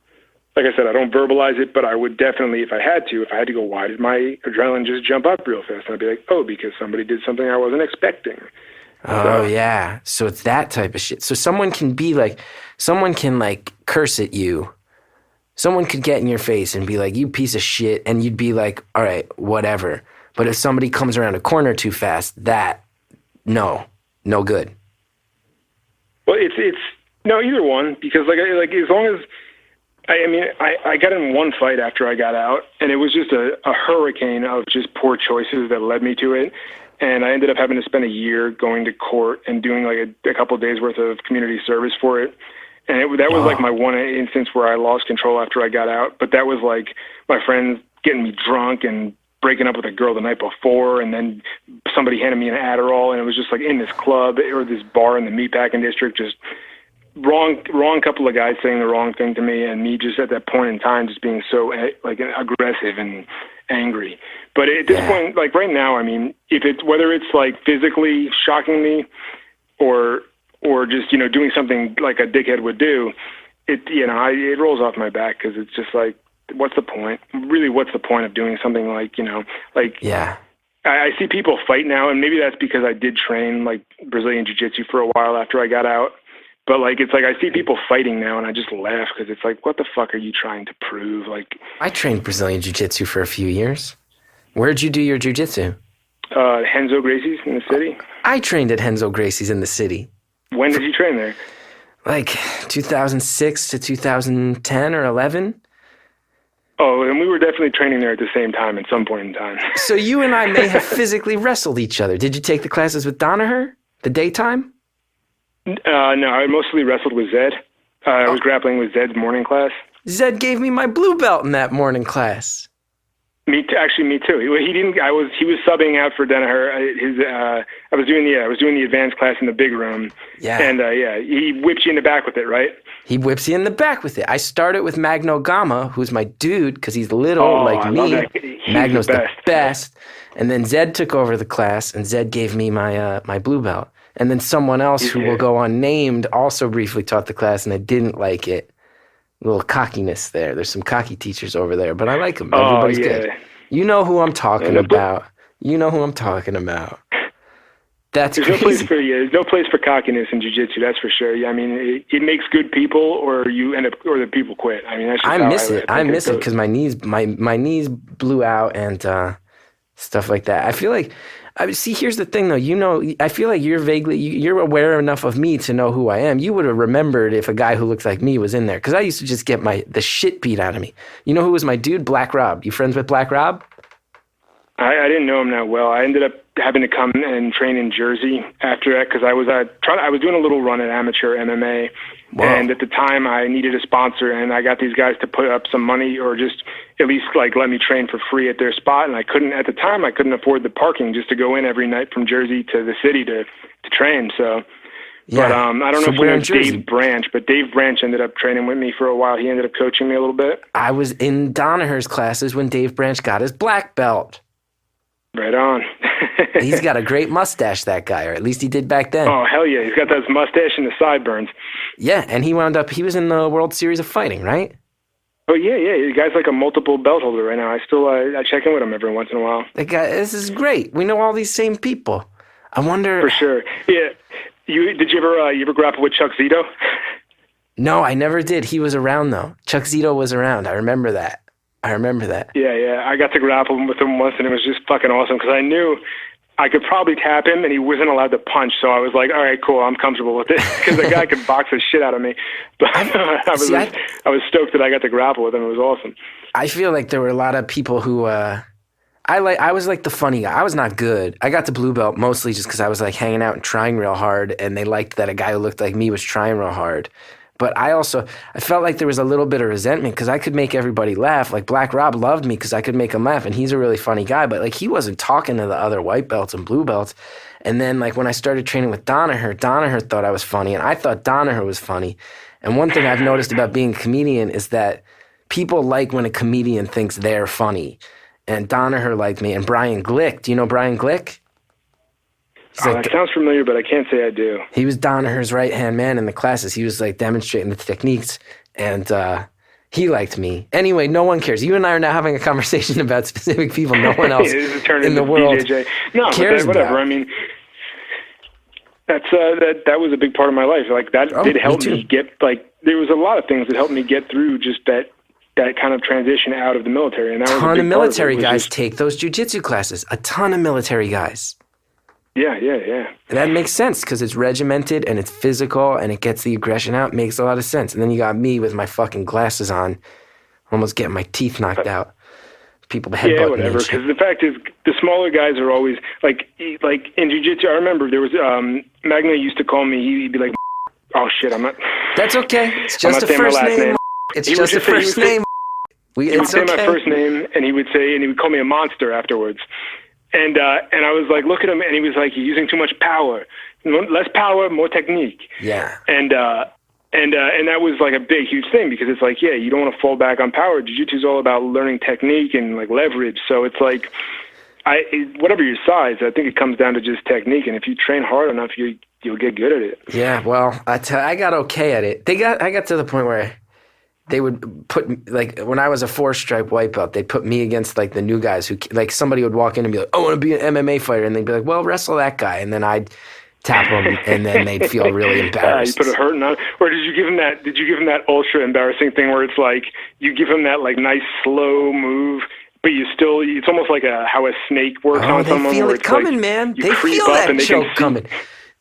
like I said, I don't verbalize it, but I would definitely, if I had to go, why did my adrenaline just jump up real fast? And I'd be like, oh, because somebody did something I wasn't expecting. Oh, yeah. So it's that type of shit. So someone can curse at you. Someone could get in your face and be like, you piece of shit. And you'd be like, all right, whatever. But if somebody comes around a corner too fast, no good. Well, it's no, either one, because like as long as, I got in one fight after I got out, and it was just a hurricane of just poor choices that led me to it. And I ended up having to spend a year going to court and doing like a couple of days worth of community service for it. And that was like my one instance where I lost control after I got out. But that was like my friends getting me drunk and breaking up with a girl the night before, and then somebody handed me an Adderall, and it was just like in this club or this bar in the meatpacking district, just wrong couple of guys saying the wrong thing to me, and me just at that point in time just being so like aggressive and angry. But at this point, like right now, whether it's like physically shocking me or just doing something like a dickhead would do, it rolls off my back, because it's just like, what's the point? Really, what's the point of doing something like I see people fight now, and maybe that's because I did train like Brazilian Jiu-Jitsu for a while after I got out. But like, it's like I see people fighting now, and I just laugh, because it's like, what the fuck are you trying to prove? Like, I trained Brazilian Jiu-Jitsu for a few years. Where'd you do your Jiu-Jitsu? Renzo Gracie's in the city. I trained at Renzo Gracie's in the city. When did you train there? Like 2006 to 2010 or 11. Oh, and we were definitely training there at the same time at some point in time. So you and I may have physically wrestled each other. Did you take the classes with Donaher, the daytime? No, I mostly wrestled with Zed. I was grappling with Zed's morning class. Zed gave me my blue belt in that morning class. Me too. He didn't. He was subbing out for Danaher. I was doing the advanced class in the big room. Yeah. And he whips you in the back with it, right? He whips you in the back with it. I started with Magno Gama, who's my dude, because he's little like I me. love that. Magno's the best. And then Zed took over the class, and Zed gave me my blue belt. And then someone else who will go unnamed also briefly taught the class, and I didn't like it. A little cockiness there. There's some cocky teachers over there, but I like them. Everybody's good. You know who I'm talking about. That's there's crazy. There's no place for cockiness in jiu-jitsu, that's for sure. I mean, it makes good people, or the people quit. I mean, that's just I miss it because my knees blew out and stuff like that. I feel like. See, here's the thing, though. I feel like you're aware enough of me to know who I am. You would have remembered if a guy who looks like me was in there, because I used to just get the shit beat out of me. You know who was my dude? Black Rob. You friends with Black Rob? I didn't know him that well. I ended up having to come and train in Jersey after that, because I was doing a little run at amateur MMA. Wow. And at the time I needed a sponsor, and I got these guys to put up some money, or just at least like let me train for free at their spot. And at the time I couldn't afford the parking just to go in every night from Jersey to the city to train. So, yeah. But I don't know if you know Dave Branch, but Dave Branch ended up training with me for a while. He ended up coaching me a little bit. I was in Donaher's classes when Dave Branch got his black belt. Right on. He's got a great mustache, that guy, or at least he did back then. Oh, hell yeah. He's got that mustache and the sideburns. Yeah, and he was in the World Series of Fighting, right? Oh, yeah. The guy's like a multiple belt holder right now. I still I check in with him every once in a while. The guy, this is great. We know all these same people. I wonder... For sure. Yeah. Did you ever grapple with Chuck Zito? No, I never did. He was around, though. Chuck Zito was around. I remember that. Yeah. I got to grapple with him once, and it was just fucking awesome because I knew I could probably tap him, and he wasn't allowed to punch. So I was like, all right, cool, I'm comfortable with this because the guy could box the shit out of me. But I was stoked that I got to grapple with him. It was awesome. I feel like there were a lot of people who I was like the funny guy. I was not good. I got to blue belt mostly just because I was like hanging out and trying real hard, and they liked that a guy who looked like me was trying real hard. But I felt like there was a little bit of resentment because I could make everybody laugh. Like Black Rob loved me because I could make him laugh, and he's a really funny guy. But like he wasn't talking to the other white belts and blue belts. And then like when I started training with Danaher thought I was funny, and I thought Danaher was funny. And one thing I've noticed about being a comedian is that people like when a comedian thinks they're funny. And Danaher liked me, and Brian Glick. Do you know Brian Glick? That sounds familiar, but I can't say I do. He was Danaher's right-hand man in the classes. He was like demonstrating the techniques, and he liked me. Anyway, no one cares. You and I are now having a conversation about specific people. No one else in the world cares whatever. About. I mean, that's that was a big part of my life. Like that did help me get there was a lot of things that helped me get through just that kind of transition out of the military. And that was a ton of military guys take those jiu-jitsu classes. A ton of military guys. Yeah. And that makes sense because it's regimented and it's physical and it gets the aggression out. Makes a lot of sense. And then you got me with my fucking glasses on, almost getting my teeth knocked out. People headbutting. Yeah, whatever. Because the fact is, the smaller guys are always like in jiu-jitsu. I remember there was Magna used to call me. He'd be like, "Oh shit, I'm not." That's okay. It's just a first name. It's just a first name. He would say my first name, and he would call me a monster afterwards. And I was like, look at him, and he was like, you're using too much power. Less power, more technique. Yeah. And that was like a big, huge thing because it's like, yeah, you don't want to fall back on power. Jiu-jitsu is all about learning technique and like leverage. So it's like, whatever your size, I think it comes down to just technique. And if you train hard enough, you'll get good at it. Yeah. Well, I got okay at it. I got to the point where they would put, like, when I was a 4-stripe white belt, they'd put me against, like, the new guys who, like, somebody would walk in and be like, I want to be an MMA fighter. And they'd be like, well, wrestle that guy. And then I'd tap them, and then they'd feel really embarrassed. You put a hurting on, or did you give him that ultra embarrassing thing where it's like, you give him that, like, nice, slow move, but it's almost like how a snake works on someone. They feel it coming, man. They feel that choke coming.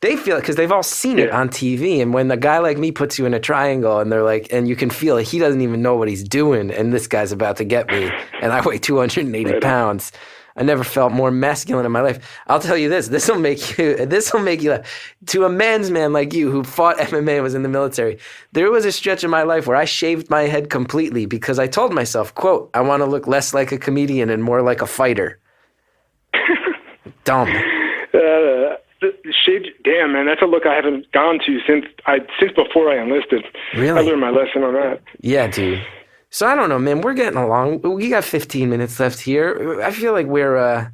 They feel it because they've all seen it on TV. And when a guy like me puts you in a triangle and they're like, and you can feel it, he doesn't even know what he's doing. And this guy's about to get me. And I weigh 280 pounds. I never felt more masculine in my life. I'll tell you this. This will make you laugh. To a man's man like you who fought MMA and was in the military, there was a stretch in my life where I shaved my head completely because I told myself, quote, I want to look less like a comedian and more like a fighter. Dumb. Shaved, damn, man, that's a look I haven't gone to since before I enlisted. Really? I learned my lesson on that. Yeah, dude. So I don't know, man. We're getting along. We got 15 minutes left here. I feel like we're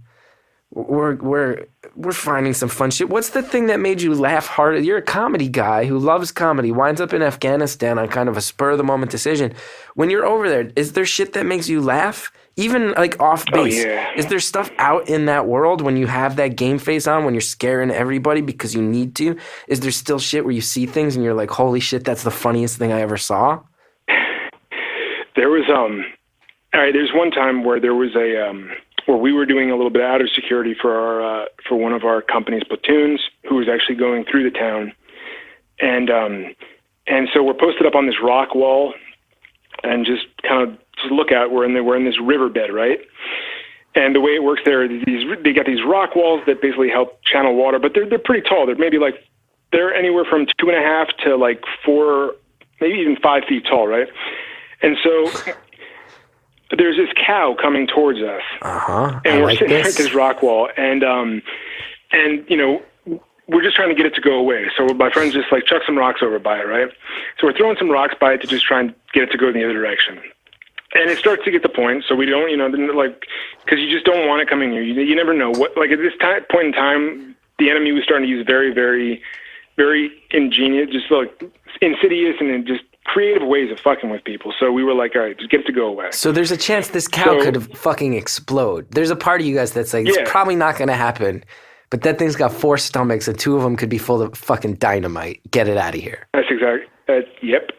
finding some fun shit. What's the thing that made you laugh harder? You're a comedy guy who loves comedy, winds up in Afghanistan on kind of a spur of the moment decision. When you're over there, is there shit that makes you laugh? Even like off base, Is there stuff out in that world when you have that game face on, when you're scaring everybody because you need to? Is there still shit where you see things and you're like, holy shit, that's the funniest thing I ever saw? There was, all right, there's one time where there was where we were doing a little bit of outer security for one of our company's platoons who was actually going through the town. And so we're posted up on this rock wall and just kind of look out. We're in this riverbed, right? And the way it works there, they got these rock walls that basically help channel water, but they're pretty tall. They're anywhere from 2.5 to like 4, maybe even 5 feet tall, right? And so there's this cow coming towards us, and we're sitting there at this rock wall, and you know, we're just trying to get it to go away. So my friends just like chuck some rocks over by it, right? So we're throwing some rocks by it to just try and get it to go in the other direction. And it starts to get the point, so we don't, you know, like, because you just don't want it coming here. You never know what, like at this point in time, the enemy was starting to use very, very, very ingenious, just like insidious and just creative ways of fucking with people. So we were like, all right, just get it to go away. So there's a chance this cow could fucking explode. There's a part of you guys that's like, it's probably not going to happen, but that thing's got 4 stomachs and 2 of them could be full of fucking dynamite. Get it out of here. That's Yep.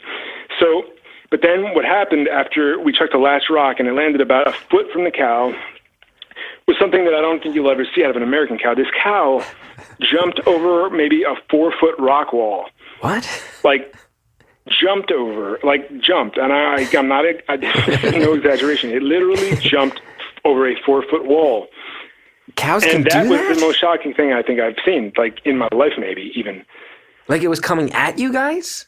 So, but then what happened after we chucked the last rock and it landed about a foot from the cow was something that I don't think you'll ever see out of an American cow. This cow jumped over maybe a 4-foot rock wall. What? Like, jumped over, and I'm not, this is no exaggeration. It literally jumped over a 4-foot wall. Cows can do that? And that was the most shocking thing I think I've seen, like, in my life, maybe, even. Like it was coming at you guys?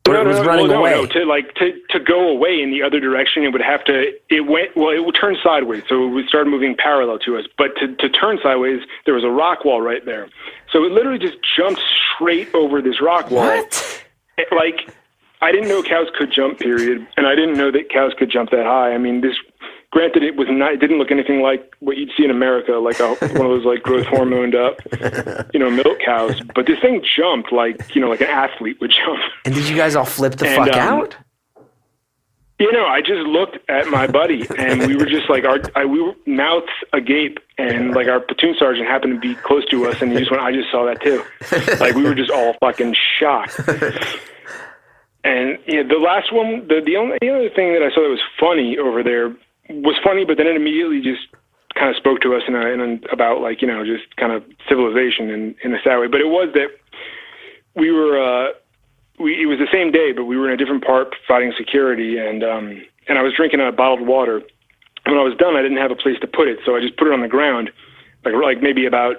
Or it was running away? No, to go away in the other direction, it would have to, it would turn sideways, so it would start moving parallel to us. But to turn sideways, there was a rock wall right there. So it literally just jumped straight over this rock wall. What? Like, I didn't know cows could jump, period, and I didn't know that cows could jump that high. I mean, granted, it didn't look anything like what you'd see in America, like one of those like growth hormoned up, milk cows. But this thing jumped like an athlete would jump. And did you guys all flip the fuck out? I just looked at my buddy, and we were just like, we were mouths agape, and like our platoon sergeant happened to be close to us, and he just went, I just saw that too. Like we were just all fucking shocked. And the last one, the only other thing that I saw that was funny over there was funny, but then it immediately just kind of spoke to us about like just kind of civilization in a sad way. But it was that we were. It was the same day, but we were in a different part providing security, and I was drinking a bottled water. And when I was done, I didn't have a place to put it, so I just put it on the ground, like maybe about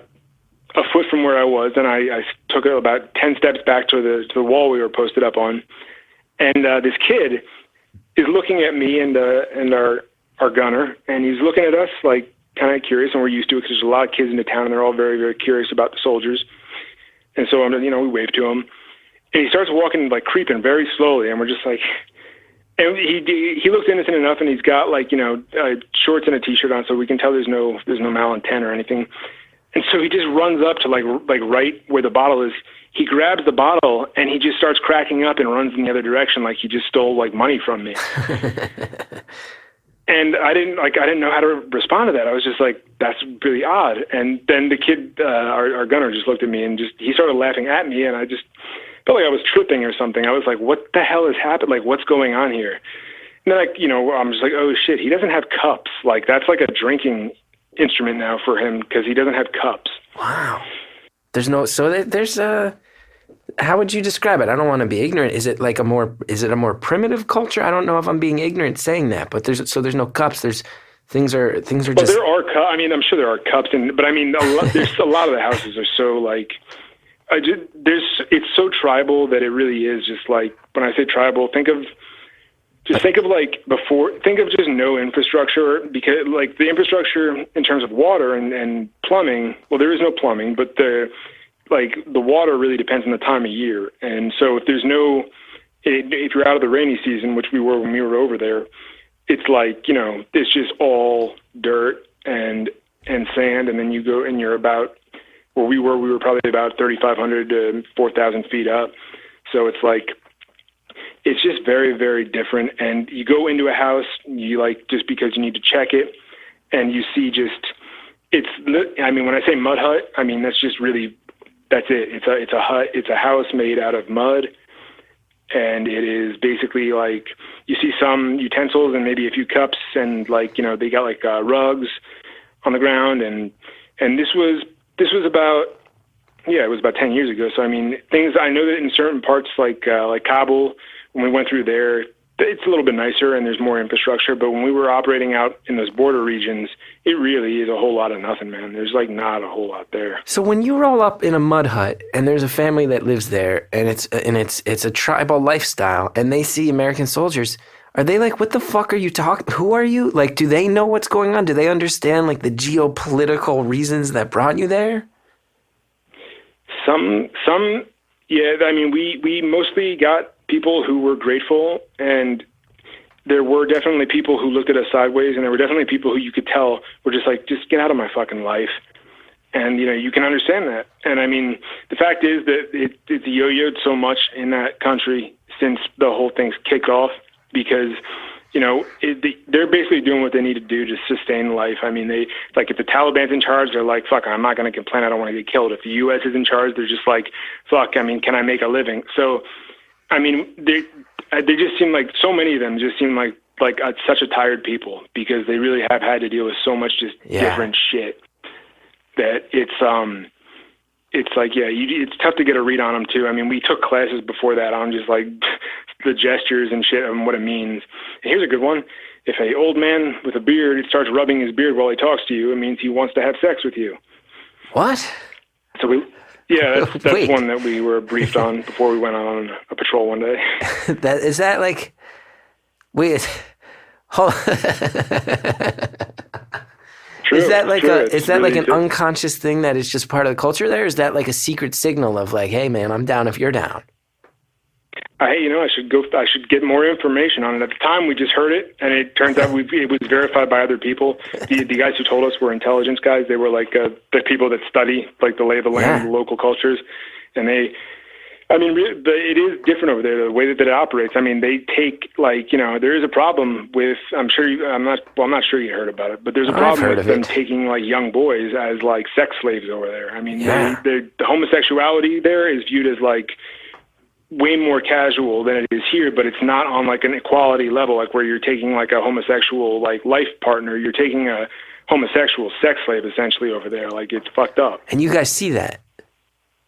a foot from where I was, and I took about 10 steps back to the wall we were posted up on, and this kid is looking at me and our gunner, and he's looking at us like kind of curious, and we're used to it because there's a lot of kids in the town, and they're all very, very curious about the soldiers, and so we waved to him. And he starts walking, like creeping very slowly, and we're just like, and he looks innocent enough, and he's got like shorts and a t-shirt on, so we can tell there's no malintent or anything. And so he just runs up to like right where the bottle is. He grabs the bottle and he just starts cracking up and runs in the other direction, like he just stole like money from me. And I didn't know how to respond to that. I was just like, that's really odd. And then the kid, our gunner, just looked at me and he started laughing at me, and I just felt like I was tripping or something. I was like, what the hell has happened? Like, what's going on here? And then, I'm just like, oh shit, he doesn't have cups. Like, that's like a drinking instrument now for him because he doesn't have cups. Wow. There's how would you describe it? I don't want to be ignorant. Is it a more primitive culture? I don't know if I'm being ignorant saying that, but there's no cups. Things are just. Well, there are cups. I mean, I'm sure there are cups, but I mean, there's a lot of the houses are so like. It's so tribal that it really is just like, when I say tribal, think of just no infrastructure, because like the infrastructure in terms of water and plumbing, well, there is no plumbing, but the water really depends on the time of year. And so if you're out of the rainy season, which we were when we were over there, it's like, it's just all dirt and sand. And then you go and you're about, where we were probably about 3,500 to 4,000 feet up. So it's like, it's just very, very different. And you go into a house, just because you need to check it, and you see when I say mud hut, I mean, that's it. It's a hut. It's a house made out of mud. And it is basically like, you see some utensils and maybe a few cups, and they got rugs on the ground. And this was about, it was about 10 years ago. So, I mean, I know that in certain parts like Kabul, when we went through there, it's a little bit nicer and there's more infrastructure. But when we were operating out in those border regions, it really is a whole lot of nothing, man. There's not a whole lot there. So when you roll up in a mud hut and there's a family that lives there, and it's a tribal lifestyle, and they see American soldiers, are they like, what the fuck are you talking? Who are you? Like, do they know what's going on? Do they understand like the geopolitical reasons that brought you there? Some, yeah. I mean, we mostly got people who were grateful, and there were definitely people who looked at us sideways, and there were definitely people who you could tell were just like, just get out of my fucking life. And, you can understand that. And I mean, the fact is that it's yo-yoed so much in that country since the whole thing's kicked off, because, they're basically doing what they need to do to sustain life. I mean, if the Taliban's in charge, they're like, fuck, I'm not going to complain. I don't want to get killed. If the U.S. is in charge, they're just like, fuck, I mean, can I make a living? So I mean, they just seem like, so many of them just seem like such a tired people, because they really have had to deal with so much just different shit that it's like, it's tough to get a read on them too. I mean, we took classes before that on just like the gestures and shit and what it means. And here's a good one. If a old man with a beard starts rubbing his beard while he talks to you, it means he wants to have sex with you. What? So that's one that we were briefed on before we went on a patrol one day. Is that like, wait, hold True, is that like true. is that really like an unconscious thing that is just part of the culture there? Or is that like a secret signal of like, hey man, I'm down if you're down? I should get more information on it. At the time, we just heard it, and it turns out it was verified by other people. The guys who told us were intelligence guys. They were like the people that study like the lay of the land, the local cultures, and it is different over there, the way that it operates. I mean, they take there is a problem with. I'm not sure you heard about it, but there's a problem with them taking like young boys as like sex slaves over there. I mean, the homosexuality there is viewed as like way more casual than it is here, but it's not on like an equality level, like where you're taking like a homosexual like life partner. You're taking a homosexual sex slave essentially over there. Like, it's fucked up. And you guys see that?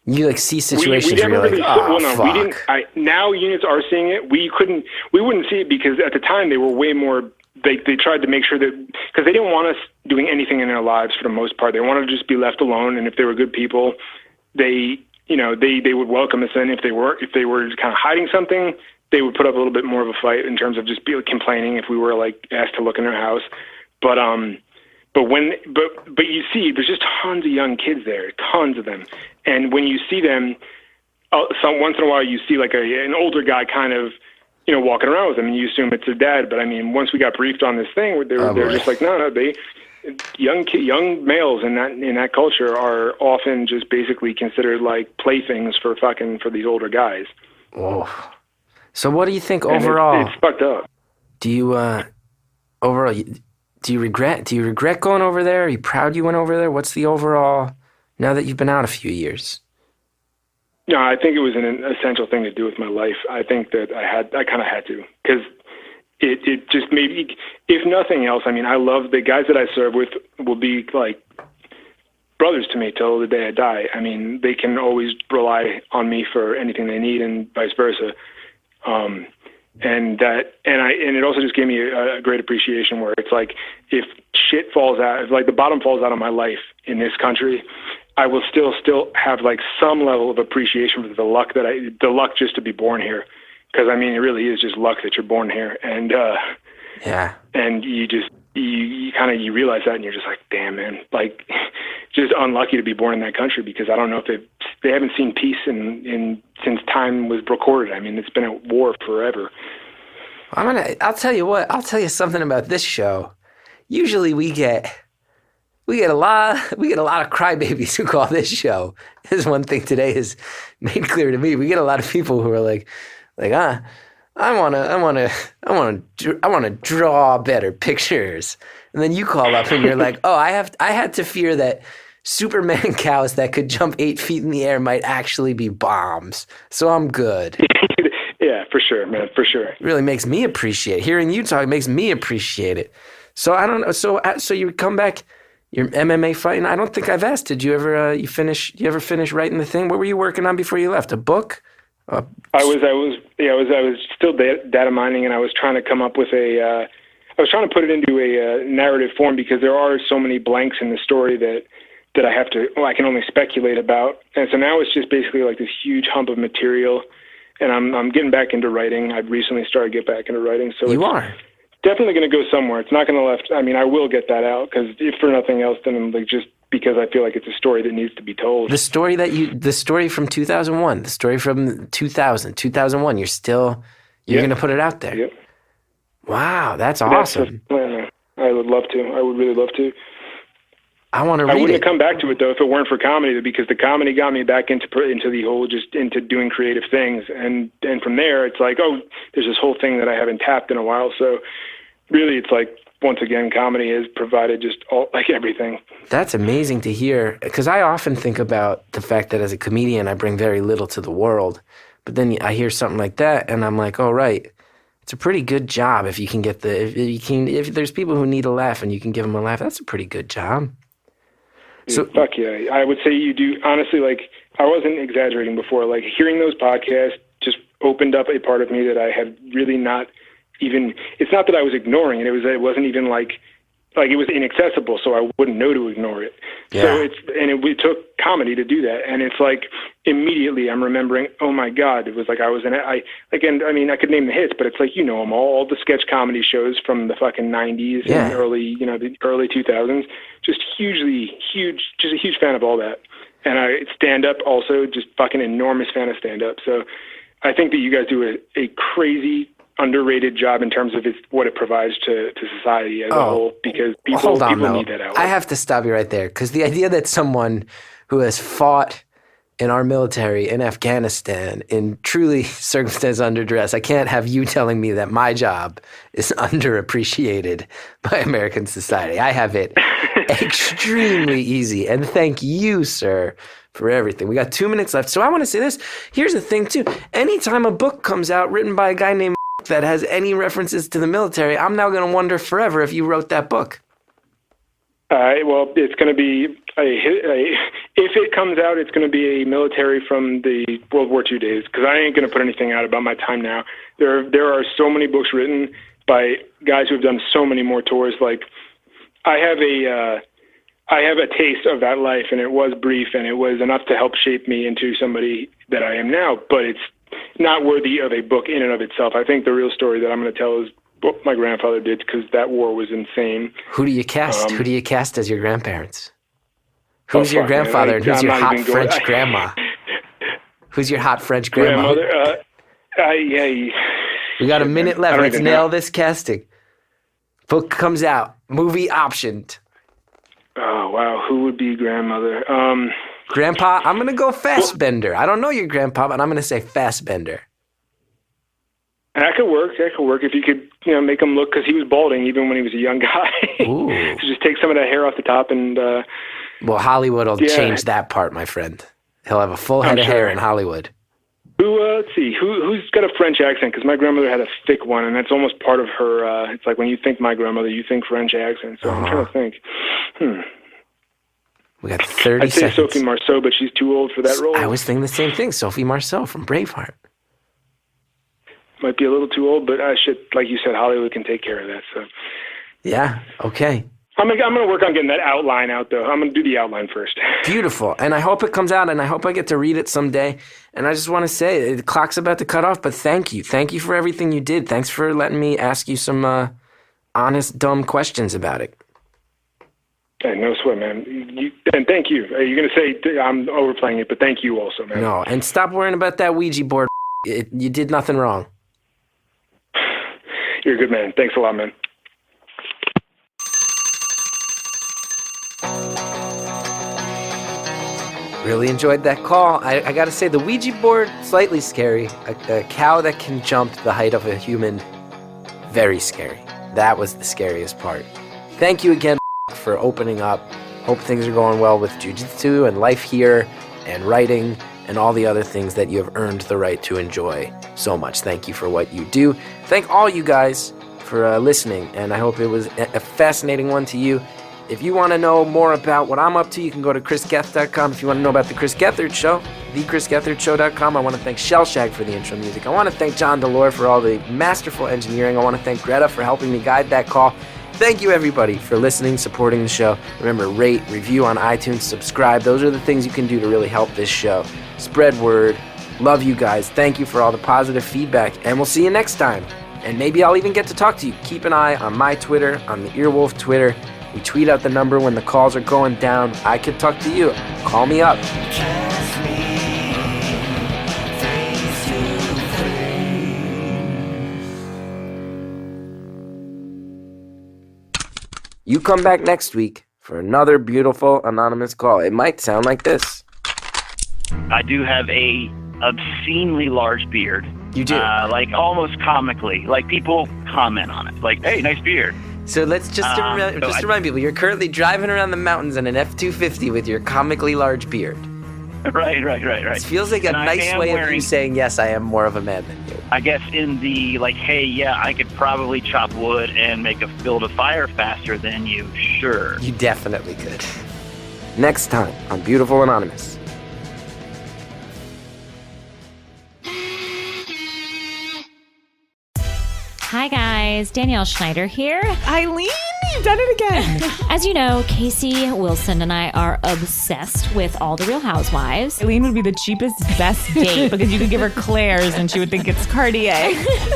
You like see situations where you're like, fuck. We didn't. Now units are seeing it. We wouldn't see it because at the time they were way more. They tried to make sure that, because they didn't want us doing anything in their lives for the most part. They wanted to just be left alone, and if they were good people, they would welcome us in. If they were kind of hiding something, they would put up a little bit more of a fight in terms of just complaining if we were like asked to look in their house. But you see, there's just tons of young kids there, tons of them. And when you see them, once in a while you see like an older guy kind of, walking around with them, and you assume it's their dad. But I mean, once we got briefed on this thing, they're just like, no, young males in that culture are often just basically considered like playthings for these older guys. Whoa. So what do you think overall? It's fucked up. Do you overall? Do you regret going over there? Are you proud you went over there? What's the overall, now that you've been out a few years? No, I think it was an essential thing to do with my life. I think that I kind of had to, because it just made me, if nothing else, I mean, I love the guys that I serve with will be like brothers to me till the day I die. I mean, they can always rely on me for anything they need, and vice versa. And it also just gave me a great appreciation where it's like, if shit falls out, if like the bottom falls out of my life in this country, I will still have like some level of appreciation for the luck just to be born here. Cause I mean, it really is just luck that you're born here. And, and you realize that, and you're just like, damn, man, like just unlucky to be born in that country, because I don't know if they haven't seen peace since time was recorded. I mean, it's been at war forever. I'll tell you what, I'll tell you something about this show. Usually we get a lot of crybabies who call this show. This one thing today has made clear to me. We get a lot of people who are like, I want to draw better pictures. And then you call up and you're like, oh, I had to fear that Superman cows that could jump 8 feet in the air might actually be bombs. So I'm good. Yeah, for sure, man, for sure. It really makes me appreciate. Hearing you talk makes me appreciate it. So I don't know. So you come back, you're MMA fighting. I don't think I've asked. Did you ever you ever finish writing the thing? What were you working on before you left? A book? I was still data mining, and I was trying to come up with I was trying to put it into a narrative form, because there are so many blanks in the story that I can only speculate about. And so now it's just basically like this huge hump of material, and I'm getting back into writing. I've recently started to get back into writing. So you are definitely going to go somewhere. It's not going to I will get that out, because if for nothing else, then like just because I feel like it's a story that needs to be told. The story from 2001, the story from 2001, you're going to put it out there. Yep. Wow, that's awesome. I would love to. I would really love to. I want to read it. I wouldn't have come back to it, though, if it weren't for comedy, because the comedy got me back into the whole, just into doing creative things. And from there, it's like, oh, there's this whole thing that I haven't tapped in a while. So really, it's like, once again, comedy has provided just everything. That's amazing to hear, because I often think about the fact that as a comedian, I bring very little to the world. But then I hear something like that, and I'm like, oh, right. It's a pretty good job if you can get if there's people who need a laugh and you can give them a laugh, that's a pretty good job. So Fuck yeah. I would say you do, honestly, like, I wasn't exaggerating before. Like, hearing those podcasts just opened up a part of me that I had really not even, it's not that I was ignoring it. It wasn't even like it was inaccessible, so I wouldn't know to ignore it. Yeah. So it took comedy to do that. And it's like, immediately I'm remembering, oh my God, it was like I could name the hits, but it's like, you know them all the sketch comedy shows from the fucking 90s and the early 2000s. Just a huge fan of all that. And stand up also, just fucking enormous fan of stand up. So I think that you guys do a crazy, underrated job in terms of what it provides to society as a whole, because people need that outlet. I have to stop you right there, because the idea that someone who has fought in our military in Afghanistan in truly circumstance under duress, I can't have you telling me that my job is underappreciated by American society. I have it extremely easy, and thank you, sir, for everything. We got 2 minutes left, so I want to say this. Here's the thing, too. Anytime a book comes out written by a guy named that has any references to the military, I'm now going to wonder forever if you wrote that book. Well, it's going to be if it comes out, it's going to be a military from the World War II days, because I ain't going to put anything out about my time now. There are so many books written by guys who have done so many more tours. Like, I have a taste of that life, and it was brief, and it was enough to help shape me into somebody that I am now, but it's not worthy of a book in and of itself. I think the real story that I'm going to tell is what my grandfather did, because that war was insane. Who do you cast? Who do you cast as your grandparents? Who's your grandfather and who's your hot French grandma? Who's your hot French grandma? Grandmother? We got a minute left. Let's nail this casting. Book comes out. Movie optioned. Oh, wow. Who would be grandmother? Grandpa, I'm going to go Fassbender. I don't know your grandpa, but I'm going to say Fassbender. That could work. If you could, make him look, because he was balding even when he was a young guy. Ooh. So just take some of that hair off the top and... well, Hollywood will change that part, my friend. He'll have a full head of hair in Hollywood. Let's see. Who's got a French accent? Because my grandmother had a thick one, and that's almost part of her... it's like when you think my grandmother, you think French accent. So I'm trying to think. We got 30 I'd say seconds. Sophie Marceau, but she's too old for that role. I was thinking the same thing. Sophie Marceau from Braveheart. Might be a little too old, but like you said, Hollywood can take care of that. So, yeah, okay. I'm gonna work on getting that outline out, though. I'm gonna do the outline first. Beautiful, and I hope it comes out, and I hope I get to read it someday. And I just want to say, the clock's about to cut off, but thank you for everything you did. Thanks for letting me ask you some honest, dumb questions about it. Hey, no sweat, man. And thank you. You're gonna say I'm overplaying it, but thank you also, man. No, and stop worrying about that Ouija board. You did nothing wrong. You're a good man. Thanks a lot, man. Really enjoyed that call. I got to say, the Ouija board, slightly scary. A cow that can jump the height of a human, very scary. That was the scariest part. Thank you again for opening up. Hope things are going well with jiu-jitsu and life here and writing and all the other things that you have earned the right to enjoy so much. Thank you for what you do. Thank all you guys for listening, and I hope it was a fascinating one to you. If you want to know more about what I'm up to, you can go to chrisgethard.com. If you want to know about The Chris Gethard Show, thechrisgethardshow.com. I want to thank Shellshag for the intro music. I want to thank John Delore for all the masterful engineering. I want to thank Greta for helping me guide that call. Thank you, everybody, for listening, supporting the show. Remember, rate, review on iTunes, subscribe. Those are the things you can do to really help this show. Spread word. Love you guys. Thank you for all the positive feedback, and we'll see you next time. And maybe I'll even get to talk to you. Keep an eye on my Twitter, on the Earwolf Twitter. We tweet out the number when the calls are going down. I could talk to you. Call me up. You come back next week for another beautiful anonymous call. It might sound like this. I do have a obscenely large beard. You do? Like almost comically. Like people comment on it. Like, hey, nice beard. So let's just remind people, you're currently driving around the mountains in an F-250 with your comically large beard. Right. It feels like a And I nice am way of wearing- you saying, yes, I am more of a man than you. I guess in the, like, hey, yeah, I could probably chop wood and build a fire faster than you, sure. You definitely could. Next time on Beautiful Anonymous. Hi guys, Danielle Schneider here. Eileen, you've done it again. As you know, Casey Wilson and I are obsessed with all the Real Housewives. Eileen would be the cheapest, best date because you could give her Claire's and she would think it's Cartier.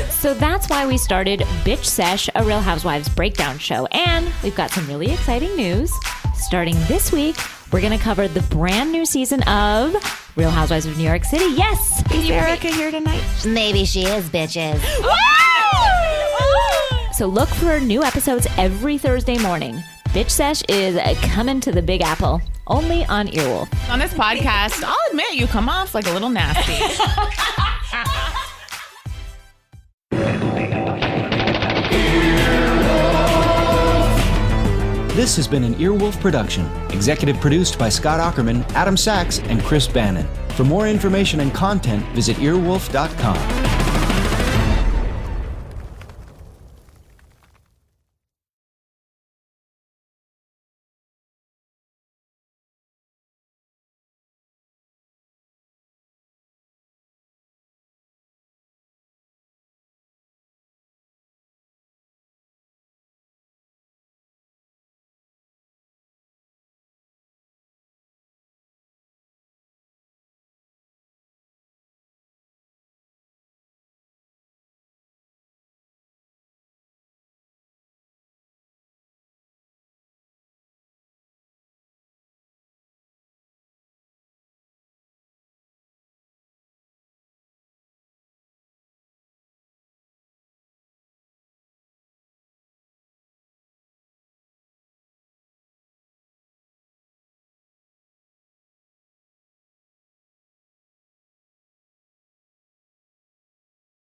So that's why we started Bitch Sesh, a Real Housewives breakdown show. And we've got some really exciting news. Starting this week, we're going to cover the brand new season of Real Housewives of New York City. Yes! Is Erica here tonight? Maybe she is, bitches. So look for new episodes every Thursday morning. Bitch Sesh is coming to the Big Apple, only on Earwolf. On this podcast, I'll admit you come off like a little nasty. This has been an Earwolf production, executive produced by Scott Ackerman, Adam Sachs, and Chris Bannon. For more information and content, visit earwolf.com.